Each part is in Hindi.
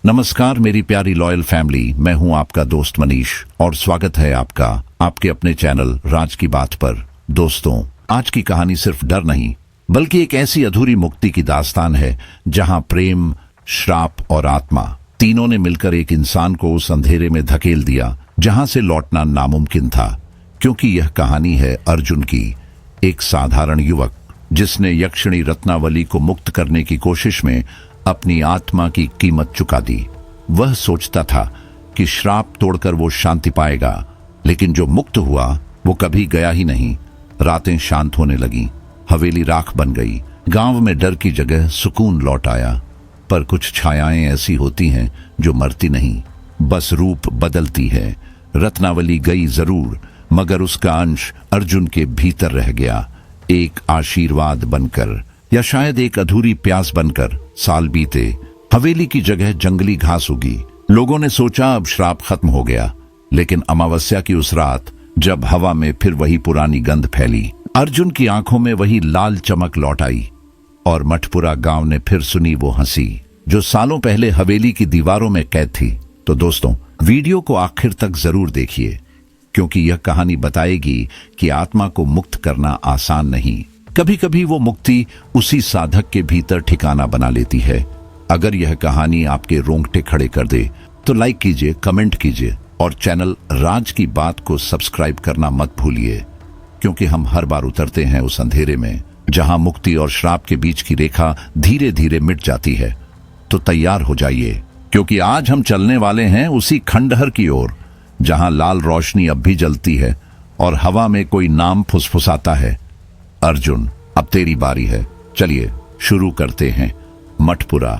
नमस्कार मेरी प्यारी लॉयल फैमिली, मैं हूं आपका दोस्त मनीष और स्वागत है आपका आपके अपने चैनल राज की बात पर। दोस्तों, आज की कहानी सिर्फ डर नहीं बल्कि एक ऐसी अधूरी मुक्ति की दास्तान है जहां प्रेम, श्राप और आत्मा तीनों ने मिलकर एक इंसान को उस अंधेरे में धकेल दिया जहां से लौटना नामुमकिन था। क्योंकि यह कहानी है अर्जुन की, एक साधारण युवक जिसने यक्षिणी रत्नावली को मुक्त करने की कोशिश में अपनी आत्मा की कीमत चुका दी। वह सोचता था कि श्राप तोड़कर वो शांति पाएगा, लेकिन जो मुक्त हुआ वो कभी गया ही नहीं। रातें शांत होने लगीं, हवेली राख बन गई, गांव में डर की जगह सुकून लौट आया। पर कुछ छायाएं ऐसी होती हैं जो मरती नहीं, बस रूप बदलती है। रत्नावली गई जरूर, मगर उसका अंश अर्जुन के भीतर रह गया, एक आशीर्वाद बनकर या शायद एक अधूरी प्यास बनकर। साल बीते, हवेली की जगह जंगली घास उगी। लोगों ने सोचा अब श्राप खत्म हो गया, लेकिन अमावस्या की उस रात जब हवा में फिर वही पुरानी गंध फैली, अर्जुन की आंखों में वही लाल चमक लौट आई और मठपुरा गांव ने फिर सुनी वो हंसी जो सालों पहले हवेली की दीवारों में कैद थी। तो दोस्तों, वीडियो को आखिर तक जरूर देखिए, क्योंकि यह कहानी बताएगी कि आत्मा को मुक्त करना आसान नहीं। कभी कभी वो मुक्ति उसी साधक के भीतर ठिकाना बना लेती है। अगर यह कहानी आपके रोंगटे खड़े कर दे तो लाइक कीजिए, कमेंट कीजिए और चैनल राज की बात को सब्सक्राइब करना मत भूलिए, क्योंकि हम हर बार उतरते हैं उस अंधेरे में जहां मुक्ति और श्राप के बीच की रेखा धीरे धीरे मिट जाती है। तो तैयार हो जाइए, क्योंकि आज हम चलने वाले हैं उसी खंडहर की ओर जहां लाल रोशनी अब भी जलती है और हवा में कोई नाम फुसफुसाता है। अर्जुन, अब तेरी बारी है। चलिए शुरू करते हैं। मठपुरा,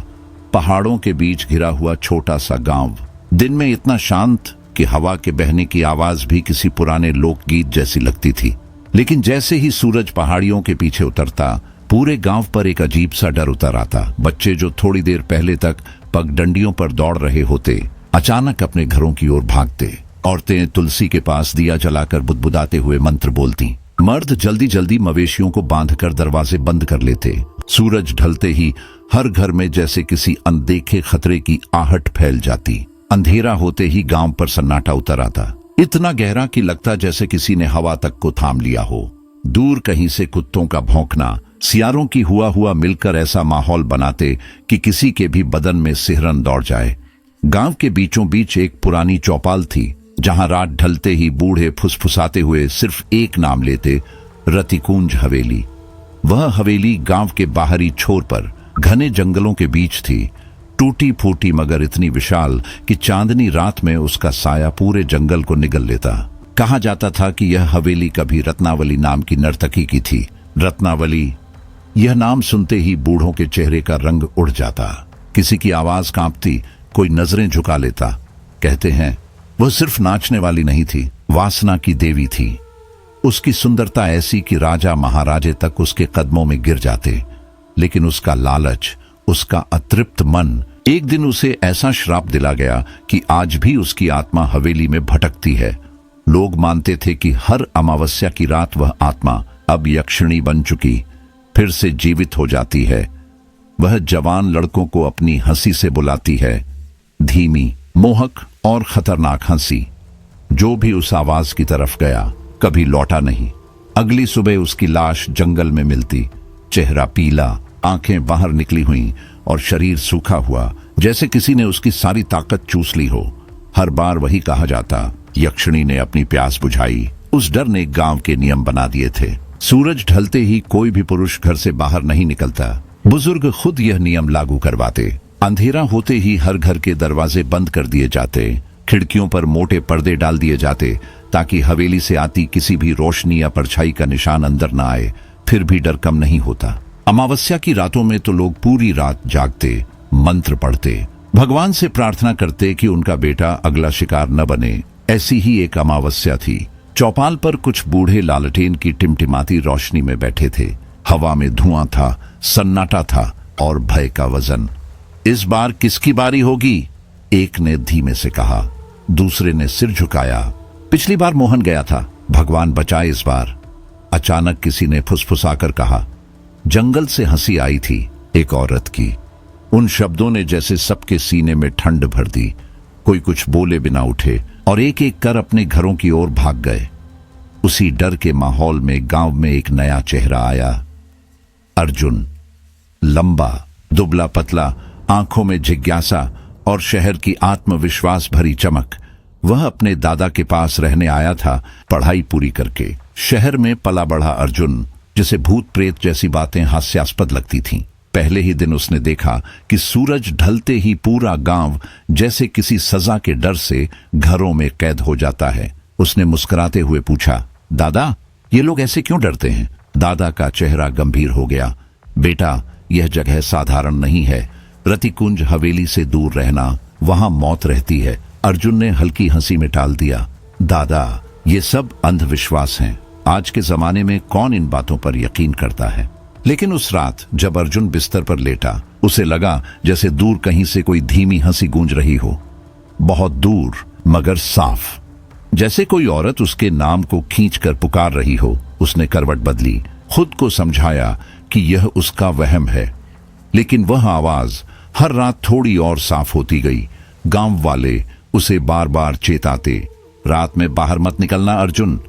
पहाड़ों के बीच घिरा हुआ छोटा सा गांव, दिन में इतना शांत कि हवा के बहने की आवाज भी किसी पुराने लोकगीत जैसी लगती थी। लेकिन जैसे ही सूरज पहाड़ियों के पीछे उतरता, पूरे गांव पर एक अजीब सा डर उतर आता। बच्चे जो थोड़ी देर पहले तक पगडंडियों पर दौड़ रहे होते, अचानक अपने घरों की ओर भागते। औरतें तुलसी के पास दिया जलाकर बुदबुदाते हुए मंत्र बोलती। मर्द जल्दी जल्दी मवेशियों को बांधकर दरवाजे बंद कर लेते। सूरज ढलते ही हर घर में जैसे किसी अनदेखे खतरे की आहट फैल जाती। अंधेरा होते ही गांव पर सन्नाटा उतर आता, इतना गहरा कि लगता जैसे किसी ने हवा तक को थाम लिया हो। दूर कहीं से कुत्तों का भौंकना, सियारों की हुआ मिलकर ऐसा माहौल बनाते कि किसी के भी बदन में सिहरन दौड़ जाए। गांव के बीचों बीच एक पुरानी चौपाल थी, जहां रात ढलते ही बूढ़े फुसफुसाते हुए सिर्फ एक नाम लेते, रतिकुंज हवेली। वह हवेली गांव के बाहरी छोर पर घने जंगलों के बीच थी, टूटी फूटी मगर इतनी विशाल कि चांदनी रात में उसका साया पूरे जंगल को निगल लेता। कहा जाता था कि यह हवेली कभी रत्नावली नाम की नर्तकी की थी। रत्नावली, यह नाम सुनते ही बूढ़ों के चेहरे का रंग उड़ जाता, किसी की आवाज कांपती, कोई नजरें झुका लेता। कहते हैं वह सिर्फ नाचने वाली नहीं थी, वासना की देवी थी। उसकी सुंदरता ऐसी कि राजा महाराजे तक उसके कदमों में गिर जाते। लेकिन उसका लालच, उसका अतृप्त मन, एक दिन उसे ऐसा श्राप दिला गया कि आज भी उसकी आत्मा हवेली में भटकती है। लोग मानते थे कि हर अमावस्या की रात वह आत्मा, अब यक्षिणी बन चुकी, फिर से जीवित हो जाती है। वह जवान लड़कों को अपनी हंसी से बुलाती है, धीमी, मोहक और खतरनाक हंसी। जो भी उस आवाज की तरफ गया कभी लौटा नहीं। अगली सुबह उसकी लाश जंगल में मिलती, चेहरा पीला, आंखें बाहर निकली हुई और शरीर सूखा हुआ, जैसे किसी ने उसकी सारी ताकत चूस ली हो। हर बार वही कहा जाता, यक्षिणी ने अपनी प्यास बुझाई। उस डर ने गांव के नियम बना दिए थे। सूरज ढलते ही कोई भी पुरुष घर से बाहर नहीं निकलता। बुजुर्ग खुद यह नियम लागू करवाते। अंधेरा होते ही हर घर के दरवाजे बंद कर दिए जाते, खिड़कियों पर मोटे पर्दे डाल दिए जाते, ताकि हवेली से आती किसी भी रोशनी या परछाई का निशान अंदर न आए। फिर भी डर कम नहीं होता। अमावस्या की रातों में तो लोग पूरी रात जागते, मंत्र पढ़ते, भगवान से प्रार्थना करते कि उनका बेटा अगला शिकार न बने। ऐसी ही एक अमावस्या थी। चौपाल पर कुछ बूढ़े लालटेन की टिमटिमाती रोशनी में बैठे थे। हवा में धुआं था, सन्नाटा था और भय का वजन। इस बार किसकी बारी होगी? एक ने धीमे से कहा। दूसरे ने सिर झुकाया। पिछली बार मोहन गया था, भगवान बचाए इस बार। अचानक किसी ने फुसफुसाकर कहा। जंगल से हंसी आई थी, एक औरत की। उन शब्दों ने जैसे सबके सीने में ठंड भर दी। कोई कुछ बोले बिना उठे और एक एक कर अपने घरों की ओर भाग गए। उसी डर के माहौल में गांव में एक नया चेहरा आया। अर्जुन, लंबा, दुबला पतला, आंखों में जिज्ञासा और शहर की आत्मविश्वास भरी चमक। वह अपने दादा के पास रहने आया था, पढ़ाई पूरी करके। शहर में पला बढ़ा अर्जुन, जिसे भूत प्रेत जैसी बातें हास्यास्पद लगती थीं। पहले ही दिन उसने देखा कि सूरज ढलते ही पूरा गांव जैसे किसी सजा के डर से घरों में कैद हो जाता है। उसने मुस्कुराते हुए पूछा, दादा, ये लोग ऐसे क्यों डरते हैं? दादा का चेहरा गंभीर हो गया। बेटा, यह जगह साधारण नहीं है। रतिकुंज हवेली से दूर रहना, वहां मौत रहती है। अर्जुन ने हल्की हंसी में टाल दिया। दादा, ये सब अंधविश्वास हैं। आज के जमाने में कौन इन बातों पर यकीन करता है? लेकिन उस रात जब अर्जुन बिस्तर पर लेटा, उसे लगा जैसे दूर कहीं से कोई धीमी हंसी गूंज रही हो, बहुत दूर मगर साफ, जैसे कोई औरत उसके नाम को खींचकर पुकार रही हो। उसने करवट बदली, खुद को समझाया कि यह उसका वहम है। लेकिन वह आवाज हर रात थोड़ी और साफ होती गई। गांव वाले उसे बार बार चेताते, रात में बाहर मत निकलना अर्जुन।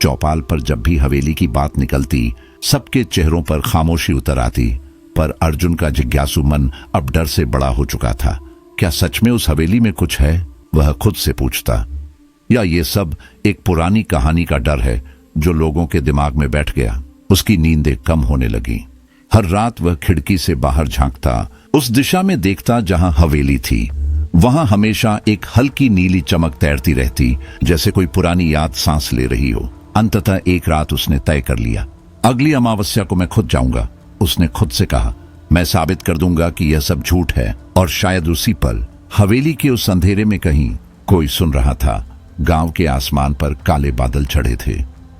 चौपाल पर जब भी हवेली की बात निकलती, सबके चेहरों पर खामोशी उतर आती। पर अर्जुन का जिज्ञासु मन अब डर से बड़ा हो चुका था। क्या सच में उस हवेली में कुछ है? वह खुद से पूछता। या ये सब एक पुरानी कहानी का डर है जो लोगों के दिमाग में बैठ गया? उसकी नींदें कम होने लगी। हर रात वह खिड़की से बाहर झांकता, उस दिशा में देखता जहां हवेली थी। वहां हमेशा एक हल्की नीली चमक तैरती रहती, जैसे कोई पुरानी याद सांस ले रही हो। अंततः एक रात उसने तय कर लिया, अगली अमावस्या को मैं खुद जाऊंगा। उसने खुद से कहा, मैं साबित कर दूंगा कि यह सब झूठ है। और शायद उसी पल हवेली के उस अंधेरे में कहीं कोई सुन रहा था। गांव के आसमान पर काले बादल चढ़े थे,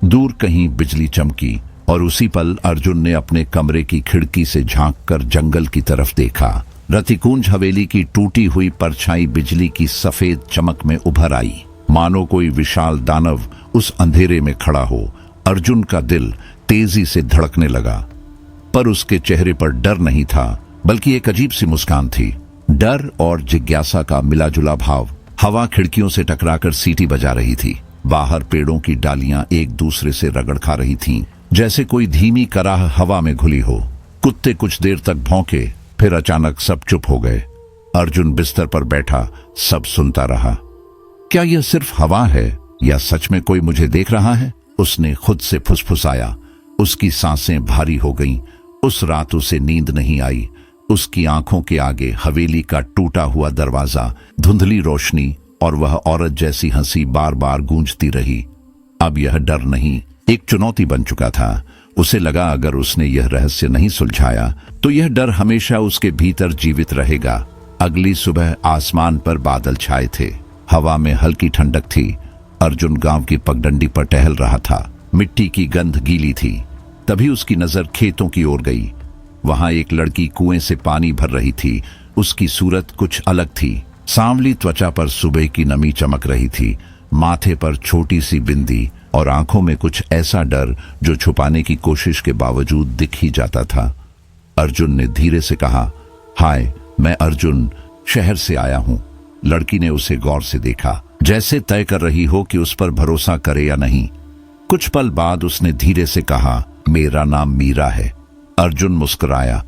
दूर कहीं बिजली चमकी, और उसी पल अर्जुन ने अपने कमरे की खिड़की से झांककर जंगल की तरफ देखा। रतिकुंज हवेली की टूटी हुई परछाई बिजली की सफेद चमक में उभर आई, मानो कोई विशाल दानव उस अंधेरे में खड़ा हो। अर्जुन का दिल तेजी से धड़कने लगा, पर उसके चेहरे पर डर नहीं था, बल्कि एक अजीब सी मुस्कान थी। डर और जिज्ञासा का मिलाजुला भाव। हवा खिड़कियों से टकराकर सीटी बजा रही थी। बाहर पेड़ों की डालियां एक दूसरे से रगड़ खा रही थीं, जैसे कोई धीमी कराह हवा में घुली हो। कुत्ते कुछ देर तक भौंके, फिर अचानक सब चुप हो गए। अर्जुन बिस्तर पर बैठा सब सुनता रहा। क्या यह सिर्फ हवा है या सच में कोई मुझे देख रहा है? उसने खुद से फुसफुसाया। उसकी सांसें भारी हो गईं। उस रात उसे नींद नहीं आई। उसकी आंखों के आगे हवेली का टूटा हुआ दरवाजा, धुंधली रोशनी और वह औरत जैसी हंसी बार बार गूंजती रही। अब यह डर नहीं, एक चुनौती बन चुका था। उसे लगा अगर उसने यह रहस्य नहीं सुलझाया तो यह डर हमेशा उसके भीतर जीवित रहेगा। अगली सुबह आसमान पर बादल छाए थे, हवा में हल्की ठंडक थी। अर्जुन गांव की पगडंडी पर टहल रहा था। मिट्टी की गंध गीली थी। तभी उसकी नजर खेतों की ओर गई। वहां एक लड़की कुएं से पानी भर रही थी। उसकी सूरत कुछ अलग थी। सांवली त्वचा पर सुबह की नमी चमक रही थी, माथे पर छोटी सी बिंदी और आंखों में कुछ ऐसा डर जो छुपाने की कोशिश के बावजूद दिख ही जाता था। अर्जुन ने धीरे से कहा, हाय, मैं अर्जुन शहर से आया हूं। लड़की ने उसे गौर से देखा, जैसे तय कर रही हो कि उस पर भरोसा करे या नहीं। कुछ पल बाद उसने धीरे से कहा, मेरा नाम मीरा है। अर्जुन मुस्कुराया,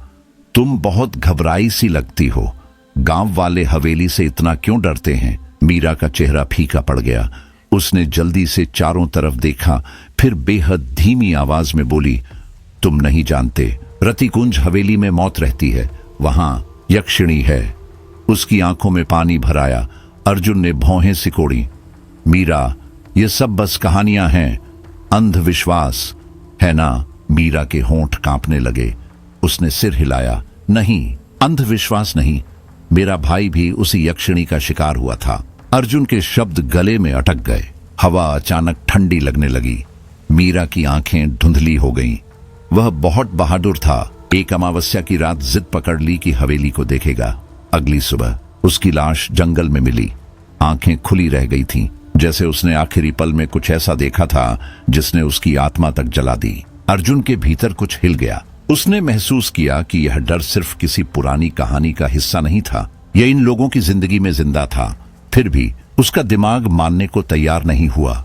तुम बहुत घबराई सी लगती हो। गांव वाले हवेली से इतना क्यों डरते हैं? मीरा का चेहरा फीका पड़ गया। उसने जल्दी से चारों तरफ देखा, फिर बेहद धीमी आवाज में बोली, तुम नहीं जानते, रतिकुंज हवेली में मौत रहती है, वहां यक्षिणी है। उसकी आंखों में पानी भर आया। अर्जुन ने भौहें सिकोड़ी। मीरा, ये सब बस कहानियां हैं, अंधविश्वास है ना? मीरा के होंठ कांपने लगे। उसने सिर हिलाया, नहीं, अंधविश्वास नहीं, मेरा भाई भी उसी यक्षिणी का शिकार हुआ था। अर्जुन के शब्द गले में अटक गए। हवा अचानक ठंडी लगने लगी। मीरा की आंखें धुंधली हो गईं। वह बहुत बहादुर था। एक अमावस्या की रात जिद पकड़ ली कि हवेली को देखेगा। अगली सुबह उसकी लाश जंगल में मिली। आंखें खुली रह गई थीं, जैसे उसने आखिरी पल में कुछ ऐसा देखा था जिसने उसकी आत्मा तक जला दी। अर्जुन के भीतर कुछ हिल गया। उसने महसूस किया कि यह डर सिर्फ किसी पुरानी कहानी का हिस्सा नहीं था, यह इन लोगों की जिंदगी में जिंदा था। फिर भी उसका दिमाग मानने को तैयार नहीं हुआ।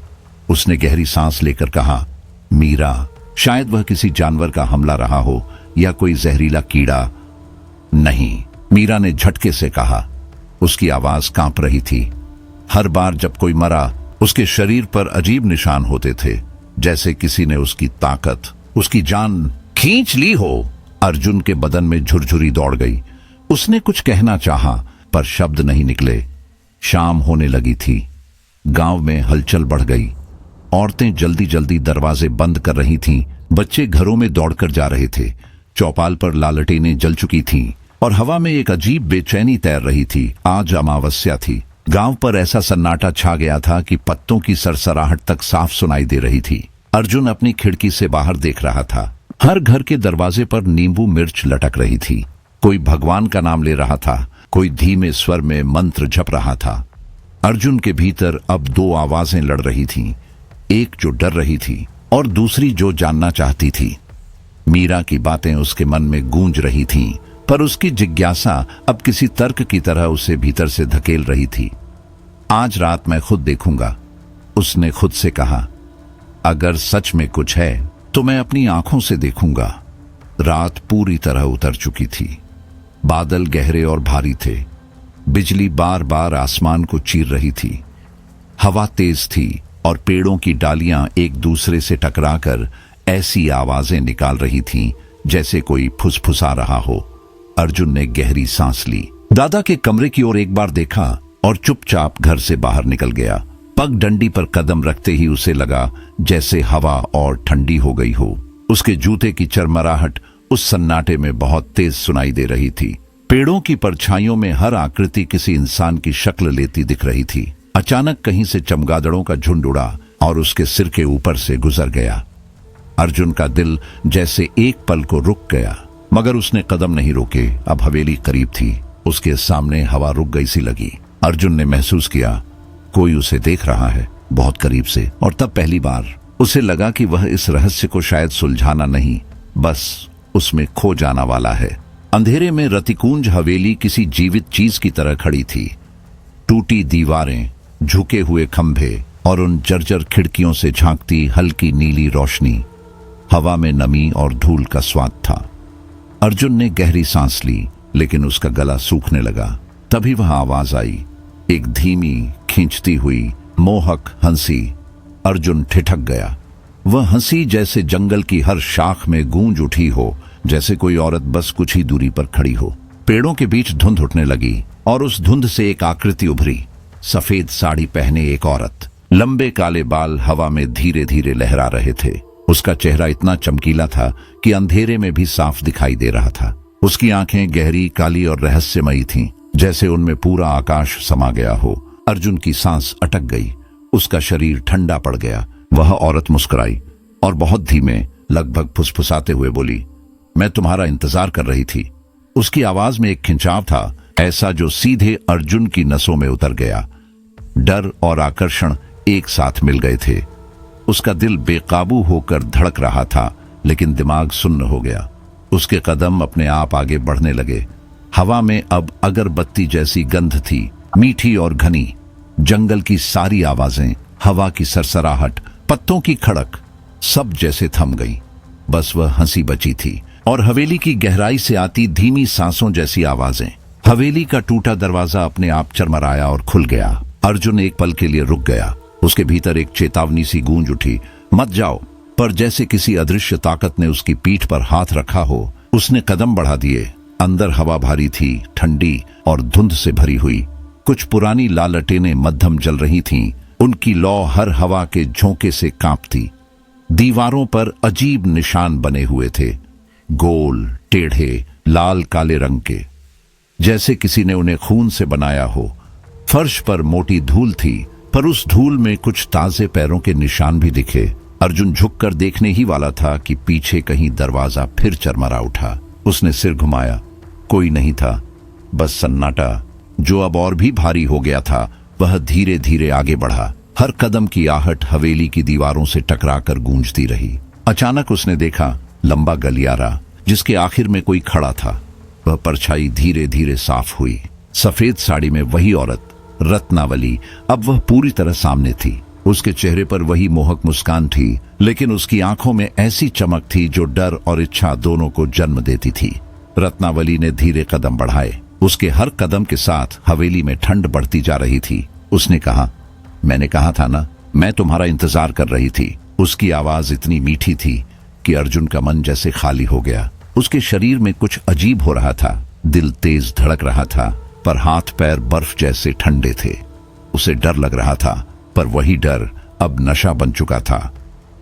उसने गहरी सांस लेकर कहा, मीरा, शायद वह किसी जानवर का हमला रहा हो या कोई जहरीला कीड़ा। नहीं, मीरा ने झटके से कहा। उसकी आवाज कांप रही थी। हर बार जब कोई मरा, उसके शरीर पर अजीब निशान होते थे, जैसे किसी ने उसकी ताकत, उसकी जान खींच ली हो। अर्जुन के बदन में झुरझुरी दौड़ गई। उसने कुछ कहना चाहा, पर शब्द नहीं निकले। शाम होने लगी थी। गांव में हलचल बढ़ गई। औरतें जल्दी जल्दी दरवाजे बंद कर रही थीं। बच्चे घरों में दौड़कर जा रहे थे। चौपाल पर लालटेनें जल चुकी थीं और हवा में एक अजीब बेचैनी तैर रही थी। आज अमावस्या थी। गांव पर ऐसा सन्नाटा छा गया था कि पत्तों की सरसराहट तक साफ सुनाई दे रही थी। अर्जुन अपनी खिड़की से बाहर देख रहा था। हर घर के दरवाजे पर नींबू मिर्च लटक रही थी। कोई भगवान का नाम ले रहा था, कोई धीमे स्वर में मंत्र जप रहा था। अर्जुन के भीतर अब दो आवाजें लड़ रही थीं, एक जो डर रही थी और दूसरी जो जानना चाहती थी। मीरा की बातें उसके मन में गूंज रही थीं, पर उसकी जिज्ञासा अब किसी तर्क की तरह उसे भीतर से धकेल रही थी। आज रात मैं खुद देखूंगा, उसने खुद से कहा। अगर सच में कुछ है तो मैं अपनी आंखों से देखूंगा। रात पूरी तरह उतर चुकी थी। बादल गहरे और भारी थे। बिजली बार बार आसमान को चीर रही थी। हवा तेज थी और पेड़ों की डालियां एक दूसरे से टकराकर ऐसी आवाजें निकाल रही थीं जैसे कोई फुसफुसा रहा हो। अर्जुन ने गहरी सांस ली। दादा के कमरे की ओर एक बार देखा और चुपचाप घर से बाहर निकल गया। पगडंडी पर कदम रखते ही उसे लगा जैसे हवा और ठंडी हो गई हो। उसके जूते की चरमराहट उस सन्नाटे में बहुत तेज सुनाई दे रही थी। पेड़ों की परछाइयों में हर आकृति किसी इंसान की शक्ल लेती दिख रही थी। अचानक कहीं से चमगादड़ों का झुंड उड़ा और उसके सिर के ऊपर से गुजर गया। अर्जुन का दिल जैसे एक पल को रुक गया, मगर उसने कदम नहीं रोके। अब हवेली करीब थी। उसके सामने हवा रुक गई सी लगी। अर्जुन ने महसूस किया कोई उसे देख रहा है, बहुत करीब से। और तब पहली बार उसे लगा कि वह इस रहस्य को शायद सुलझाना नहीं, बस उसमें खो जाना वाला है। अंधेरे में रतिकुंज हवेली किसी जीवित चीज की तरह खड़ी थी। टूटी दीवारें, झुके हुए खंभे और उन जर्जर खिड़कियों से झांकती हल्की नीली रोशनी। हवा में नमी और धूल का स्वाद था। अर्जुन ने गहरी सांस ली, लेकिन उसका गला सूखने लगा। तभी वह आवाज आई, एक धीमी, खींचती हुई, मोहक हंसी। अर्जुन ठिठक गया। वह हंसी जैसे जंगल की हर शाख में गूंज उठी हो, जैसे कोई औरत बस कुछ ही दूरी पर खड़ी हो। पेड़ों के बीच धुंध उठने लगी और उस धुंध से एक आकृति उभरी। सफेद साड़ी पहने एक औरत, लंबे काले बाल हवा में धीरे धीरे लहरा रहे थे। उसका चेहरा इतना चमकीला था कि अंधेरे में भी साफ दिखाई दे रहा था। उसकी आंखें गहरी, काली और रहस्यमयी थीं, जैसे उनमें पूरा आकाश समा गया हो। अर्जुन की सांस अटक गई। उसका शरीर ठंडा पड़ गया। वह औरत मुस्कुराई और बहुत धीमे, लगभग फुसफुसाते हुए बोली, मैं तुम्हारा इंतजार कर रही थी। उसकी आवाज में एक खिंचाव था, ऐसा जो सीधे अर्जुन की नसों में उतर गया। डर और आकर्षण एक साथ मिल गए थे। उसका दिल बेकाबू होकर धड़क रहा था, लेकिन दिमाग सुन्न हो गया। उसके कदम अपने आप आगे बढ़ने लगे। हवा में अब अगरबत्ती जैसी गंध थी, मीठी और घनी। जंगल की सारी आवाजें, हवा की सरसराहट, पत्तों की खड़क, सब जैसे थम गई। बस वह हंसी बची थी और हवेली की गहराई से आती धीमी सांसों जैसी आवाजें। हवेली का टूटा दरवाजा अपने आप चरमराया और खुल गया। अर्जुन एक पल के लिए रुक गया। उसके भीतर एक चेतावनी सी गूंज उठी, मत जाओ। पर जैसे किसी अदृश्य ताकत ने उसकी पीठ पर हाथ रखा हो, उसने कदम बढ़ा दिए। अंदर हवा भारी थी, ठंडी और धुंध से भरी हुई। कुछ पुरानी लालटेनें मध्यम जल रही थीं। उनकी लौ हर हवा के झोंके से कांपती। दीवारों पर अजीब निशान बने हुए थे, गोल, टेढ़े, लाल काले रंग के, जैसे किसी ने उन्हें खून से बनाया हो। फर्श पर मोटी धूल थी, पर उस धूल में कुछ ताजे पैरों के निशान भी दिखे। अर्जुन झुककर देखने ही वाला था कि पीछे कहीं दरवाजा फिर चरमरा उठा। उसने सिर घुमाया। कोई नहीं था, बस सन्नाटा, जो अब और भी भारी हो गया था। वह धीरे धीरे आगे बढ़ा। हर कदम की आहट हवेली की दीवारों से टकराकर गूंजती रही। अचानक उसने देखा, लंबा गलियारा जिसके आखिर में कोई खड़ा था। वह परछाई धीरे धीरे साफ हुई। सफेद साड़ी में वही औरत, रत्नावली, अब वह पूरी तरह सामने थी। उसके चेहरे पर वही मोहक मुस्कान थी, लेकिन उसकी आंखों में ऐसी चमक थी जो डर और इच्छा दोनों को जन्म देती थी। रत्नावली ने धीरे कदम बढ़ाए। उसके हर कदम के साथ हवेली में ठंड बढ़ती जा रही थी। उसने कहा, मैंने कहा था ना, मैं तुम्हारा इंतजार कर रही थी। उसकी आवाज इतनी मीठी थी कि अर्जुन का मन जैसे खाली हो गया। उसके शरीर में कुछ अजीब हो रहा था। दिल तेज धड़क रहा था, पर हाथ पैर बर्फ जैसे ठंडे थे। उसे डर लग रहा था, पर वही डर अब नशा बन चुका था।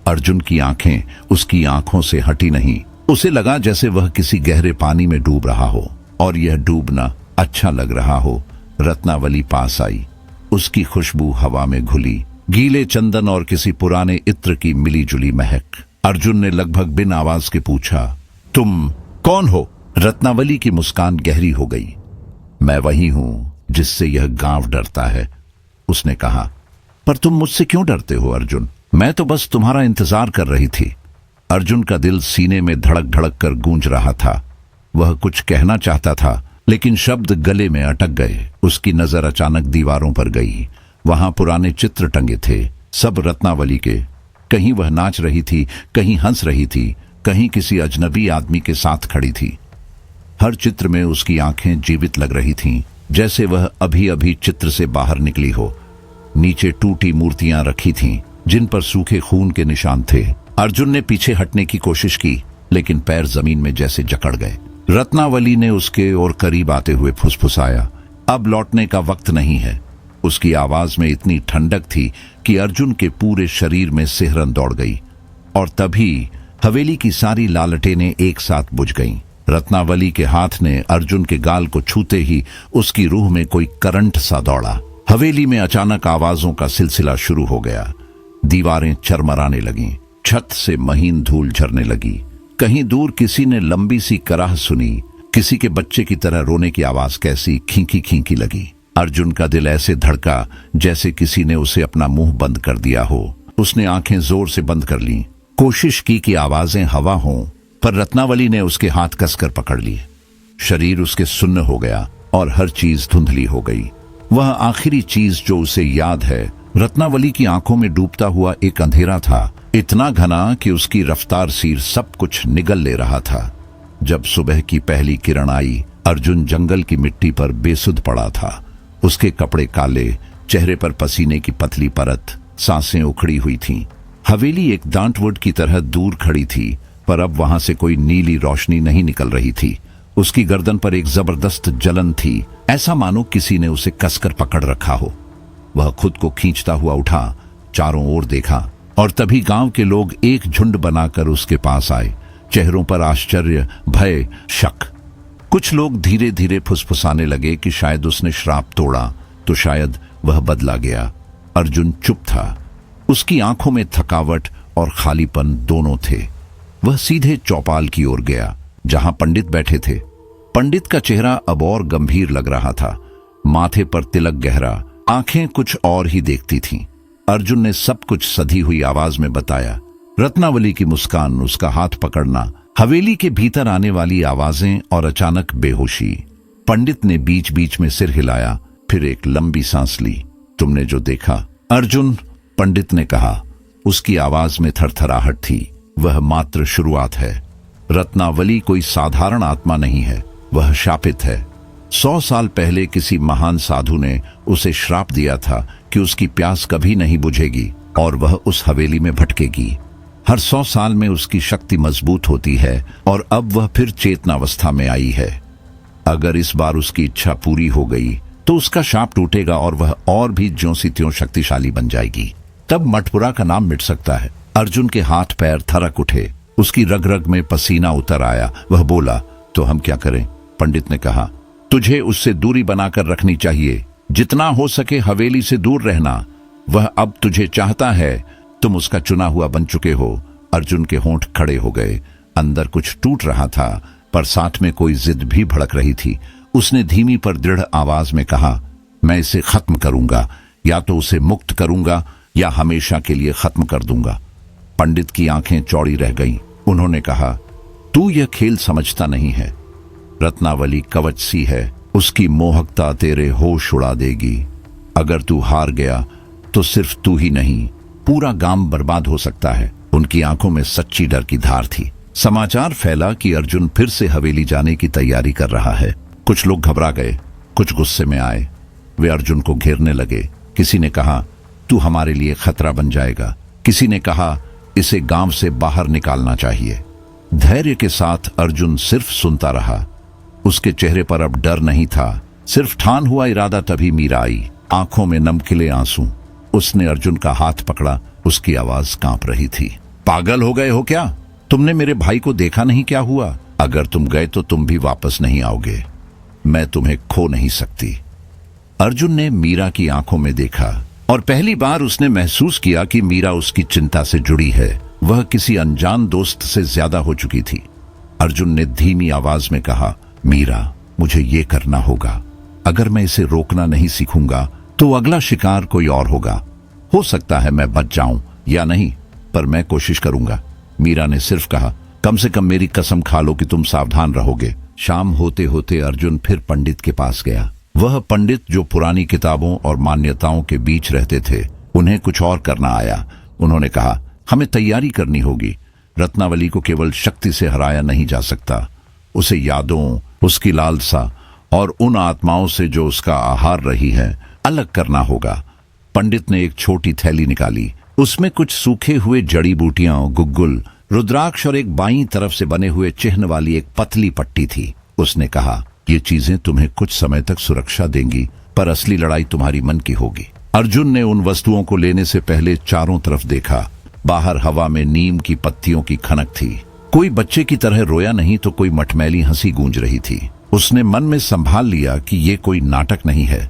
अर्जुन की आंखें उसकी आंखों से हटी नहीं। उसे लगा जैसे वह किसी गहरे पानी में डूब रहा हो, और यह डूबना अच्छा लग रहा हो। रत्नावली पास आई। उसकी खुशबू हवा में घुली, गीले चंदन और किसी पुराने इत्र की मिली जुली महक। अर्जुन ने लगभग बिन आवाज के पूछा, तुम कौन हो? रत्नावली की मुस्कान गहरी हो गई। मैं वही हूं जिससे यह गांव डरता है, उसने कहा। पर तुम मुझसे क्यों डरते हो अर्जुन? मैं तो बस तुम्हारा इंतजार कर रही थी। अर्जुन का दिल सीने में धड़क धड़क कर गूंज रहा था। वह कुछ कहना चाहता था, लेकिन शब्द गले में अटक गए। उसकी नजर अचानक दीवारों पर गई। वहां पुराने चित्र टंगे थे, सब रत्नावली के। कहीं वह नाच रही थी, कहीं हंस रही थी, कहीं किसी अजनबी आदमी के साथ खड़ी थी। हर चित्र में उसकी आंखें जीवित लग रही थीं, जैसे वह अभी अभी चित्र से बाहर निकली हो। नीचे टूटी मूर्तियां रखी थीं, जिन पर सूखे खून के निशान थे। अर्जुन ने पीछे हटने की कोशिश की, लेकिन पैर जमीन में जैसे जकड़ गए। रत्नावली ने उसके और करीब आते हुए फुसफुसाया, अब लौटने का वक्त नहीं है। उसकी आवाज में इतनी ठंडक थी कि अर्जुन के पूरे शरीर में सिहरन दौड़ गई। और तभी हवेली की सारी लालटेनें एक साथ बुझ गईं। रत्नावली के हाथ ने अर्जुन के गाल को छूते ही उसकी रूह में कोई करंट सा दौड़ा। हवेली में अचानक आवाजों का सिलसिला शुरू हो गया। दीवारें चरमराने लगीं, छत से महीन धूल झरने लगी। कहीं दूर किसी ने लंबी सी कराह सुनी। किसी के बच्चे की तरह रोने की आवाज कैसी खींकी खींकी लगी। अर्जुन का दिल ऐसे धड़का जैसे किसी ने उसे अपना मुंह बंद कर दिया हो। उसने आंखें जोर से बंद कर लीं, कोशिश की कि आवाजें हवा हों, पर रत्नावली ने उसके हाथ कसकर पकड़ लिए। शरीर उसके सुन्न हो गया और हर चीज धुंधली हो गई। वह आखिरी चीज जो उसे याद है, रत्नावली की आंखों में डूबता हुआ एक अंधेरा था, इतना घना कि उसकी रफ्तार सीर सब कुछ निगल ले रहा था। जब सुबह की पहली किरण आई, अर्जुन जंगल की मिट्टी पर बेसुध पड़ा था। उसके कपड़े काले, चेहरे पर पसीने की पतली परत, सांसें उखड़ी हुई थीं। हवेली एक डांटवुड की तरह दूर खड़ी थी, पर अब वहां से कोई नीली रोशनी नहीं निकल रही थी। उसकी गर्दन पर एक जबरदस्त जलन थी, ऐसा मानो किसी ने उसे कसकर पकड़ रखा हो। वह खुद को खींचता हुआ उठा, चारों ओर देखा, और तभी गांव के लोग एक झुंड बनाकर उसके पास आए। चेहरों पर आश्चर्य, भय, शक। कुछ लोग धीरे धीरे फुसफुसाने लगे कि शायद उसने श्राप तोड़ा, तो शायद वह बदला गया। अर्जुन चुप था। उसकी आंखों में थकावट और खालीपन दोनों थे। वह सीधे चौपाल की ओर गया, जहां पंडित बैठे थे। पंडित का चेहरा अब और गंभीर लग रहा था। माथे पर तिलक गहरा, आंखें कुछ और ही देखती थीं। अर्जुन ने सब कुछ सधी हुई आवाज में बताया। रत्नावली की मुस्कान, उसका हाथ पकड़ना, हवेली के भीतर आने वाली आवाजें और अचानक बेहोशी। पंडित ने बीच बीच में सिर हिलाया, फिर एक लंबी सांस ली। तुमने जो देखा अर्जुन, पंडित ने कहा। उसकी आवाज में थरथराहट थी। वह मात्र शुरुआत है। रत्नावली कोई साधारण आत्मा नहीं है, वह शापित है। 100 साल पहले किसी महान साधु ने उसे श्राप दिया था कि उसकी प्यास कभी नहीं बुझेगी और वह उस हवेली में भटकेगी। हर 100 साल में उसकी शक्ति मजबूत होती है, और अब वह फिर चेतनावस्था में आई है। अगर इस बार उसकी इच्छा पूरी हो गई तो उसका शाप टूटेगा और वह और भी ज्यों सी त्यों शक्तिशाली बन जाएगी। तब मठपुरा का नाम मिट सकता है। अर्जुन के हाथ पैर थरक उठे। उसकी रग रग में पसीना उतर आया। वह बोला, तो हम क्या करें? पंडित ने कहा, तुझे उससे दूरी बनाकर रखनी चाहिए। जितना हो सके हवेली से दूर रहना। वह अब तुझे चाहता है, तुम उसका चुना हुआ बन चुके हो। अर्जुन के होंठ खड़े हो गए। अंदर कुछ टूट रहा था, पर साथ में कोई जिद भी भड़क रही थी। उसने धीमी पर दृढ़ आवाज में कहा, मैं इसे खत्म करूंगा। या तो उसे मुक्त करूंगा या हमेशा के लिए खत्म कर दूंगा। पंडित की आंखें चौड़ी रह गईं। उन्होंने कहा, तू यह खेल समझता नहीं है। रत्नावली कवच सी है, उसकी मोहकता तेरे होश उड़ा देगी। अगर तू हार गया तो सिर्फ तू ही नहीं, पूरा गांव बर्बाद हो सकता है। उनकी आंखों में सच्ची डर की धार थी। समाचार फैला कि अर्जुन फिर से हवेली जाने की तैयारी कर रहा है। कुछ लोग घबरा गए, कुछ गुस्से में आए। वे अर्जुन को घेरने लगे। किसी ने कहा, तू हमारे लिए खतरा बन जाएगा। किसी ने कहा, इसे गांव से बाहर निकालना चाहिए। धैर्य के साथ अर्जुन सिर्फ सुनता रहा। उसके चेहरे पर अब डर नहीं था, सिर्फ ठान हुआ इरादा। तभी मीरा आई, आंखों में नमकीले आंसू। उसने अर्जुन का हाथ पकड़ा। उसकी आवाज कांप रही थी। पागल हो गए हो क्या? तुमने मेरे भाई को देखा नहीं क्या हुआ? अगर तुम गए तो तुम भी वापस नहीं आओगे। मैं तुम्हें खो नहीं सकती। अर्जुन ने मीरा की आंखों में देखा और पहली बार उसने महसूस किया कि मीरा उसकी चिंता से जुड़ी है। वह किसी अनजान दोस्त से ज्यादा हो चुकी थी। अर्जुन ने धीमी आवाज में कहा, मीरा, मुझे ये करना होगा। अगर मैं इसे रोकना नहीं सीखूंगा तो अगला शिकार कोई और होगा। हो सकता है मैं बच जाऊं या नहीं, पर मैं कोशिश करूंगा। मीरा ने सिर्फ कहा, कम से कम मेरी कसम खा लो कि तुम सावधान रहोगे। शाम होते होते अर्जुन फिर पंडित के पास गया। वह पंडित जो पुरानी किताबों और मान्यताओं के बीच रहते थे, उन्हें कुछ और करना आया। उन्होंने कहा, हमें तैयारी करनी होगी। रत्नावली को केवल शक्ति से हराया नहीं जा सकता, उसे यादों, उसकी लालसा और उन आत्माओं से जो उसका आहार रही है, अलग करना होगा। पंडित ने एक छोटी थैली निकाली। उसमें कुछ सूखे हुए जड़ी बूटियां, गुग्गुल, रुद्राक्ष और एक बाईं तरफ से बने हुए चिन्ह वाली एक पतली पट्टी थी। उसने कहा, ये चीजें तुम्हें कुछ समय तक सुरक्षा देंगी, पर असली लड़ाई तुम्हारी मन की होगी। अर्जुन ने उन वस्तुओं को लेने से पहले चारों तरफ देखा। बाहर हवा में नीम की पत्तियों की खनक थी। कोई बच्चे की तरह रोया नहीं तो कोई मटमैली हंसी गूंज रही थी। उसने मन में संभाल लिया कि ये कोई नाटक नहीं है,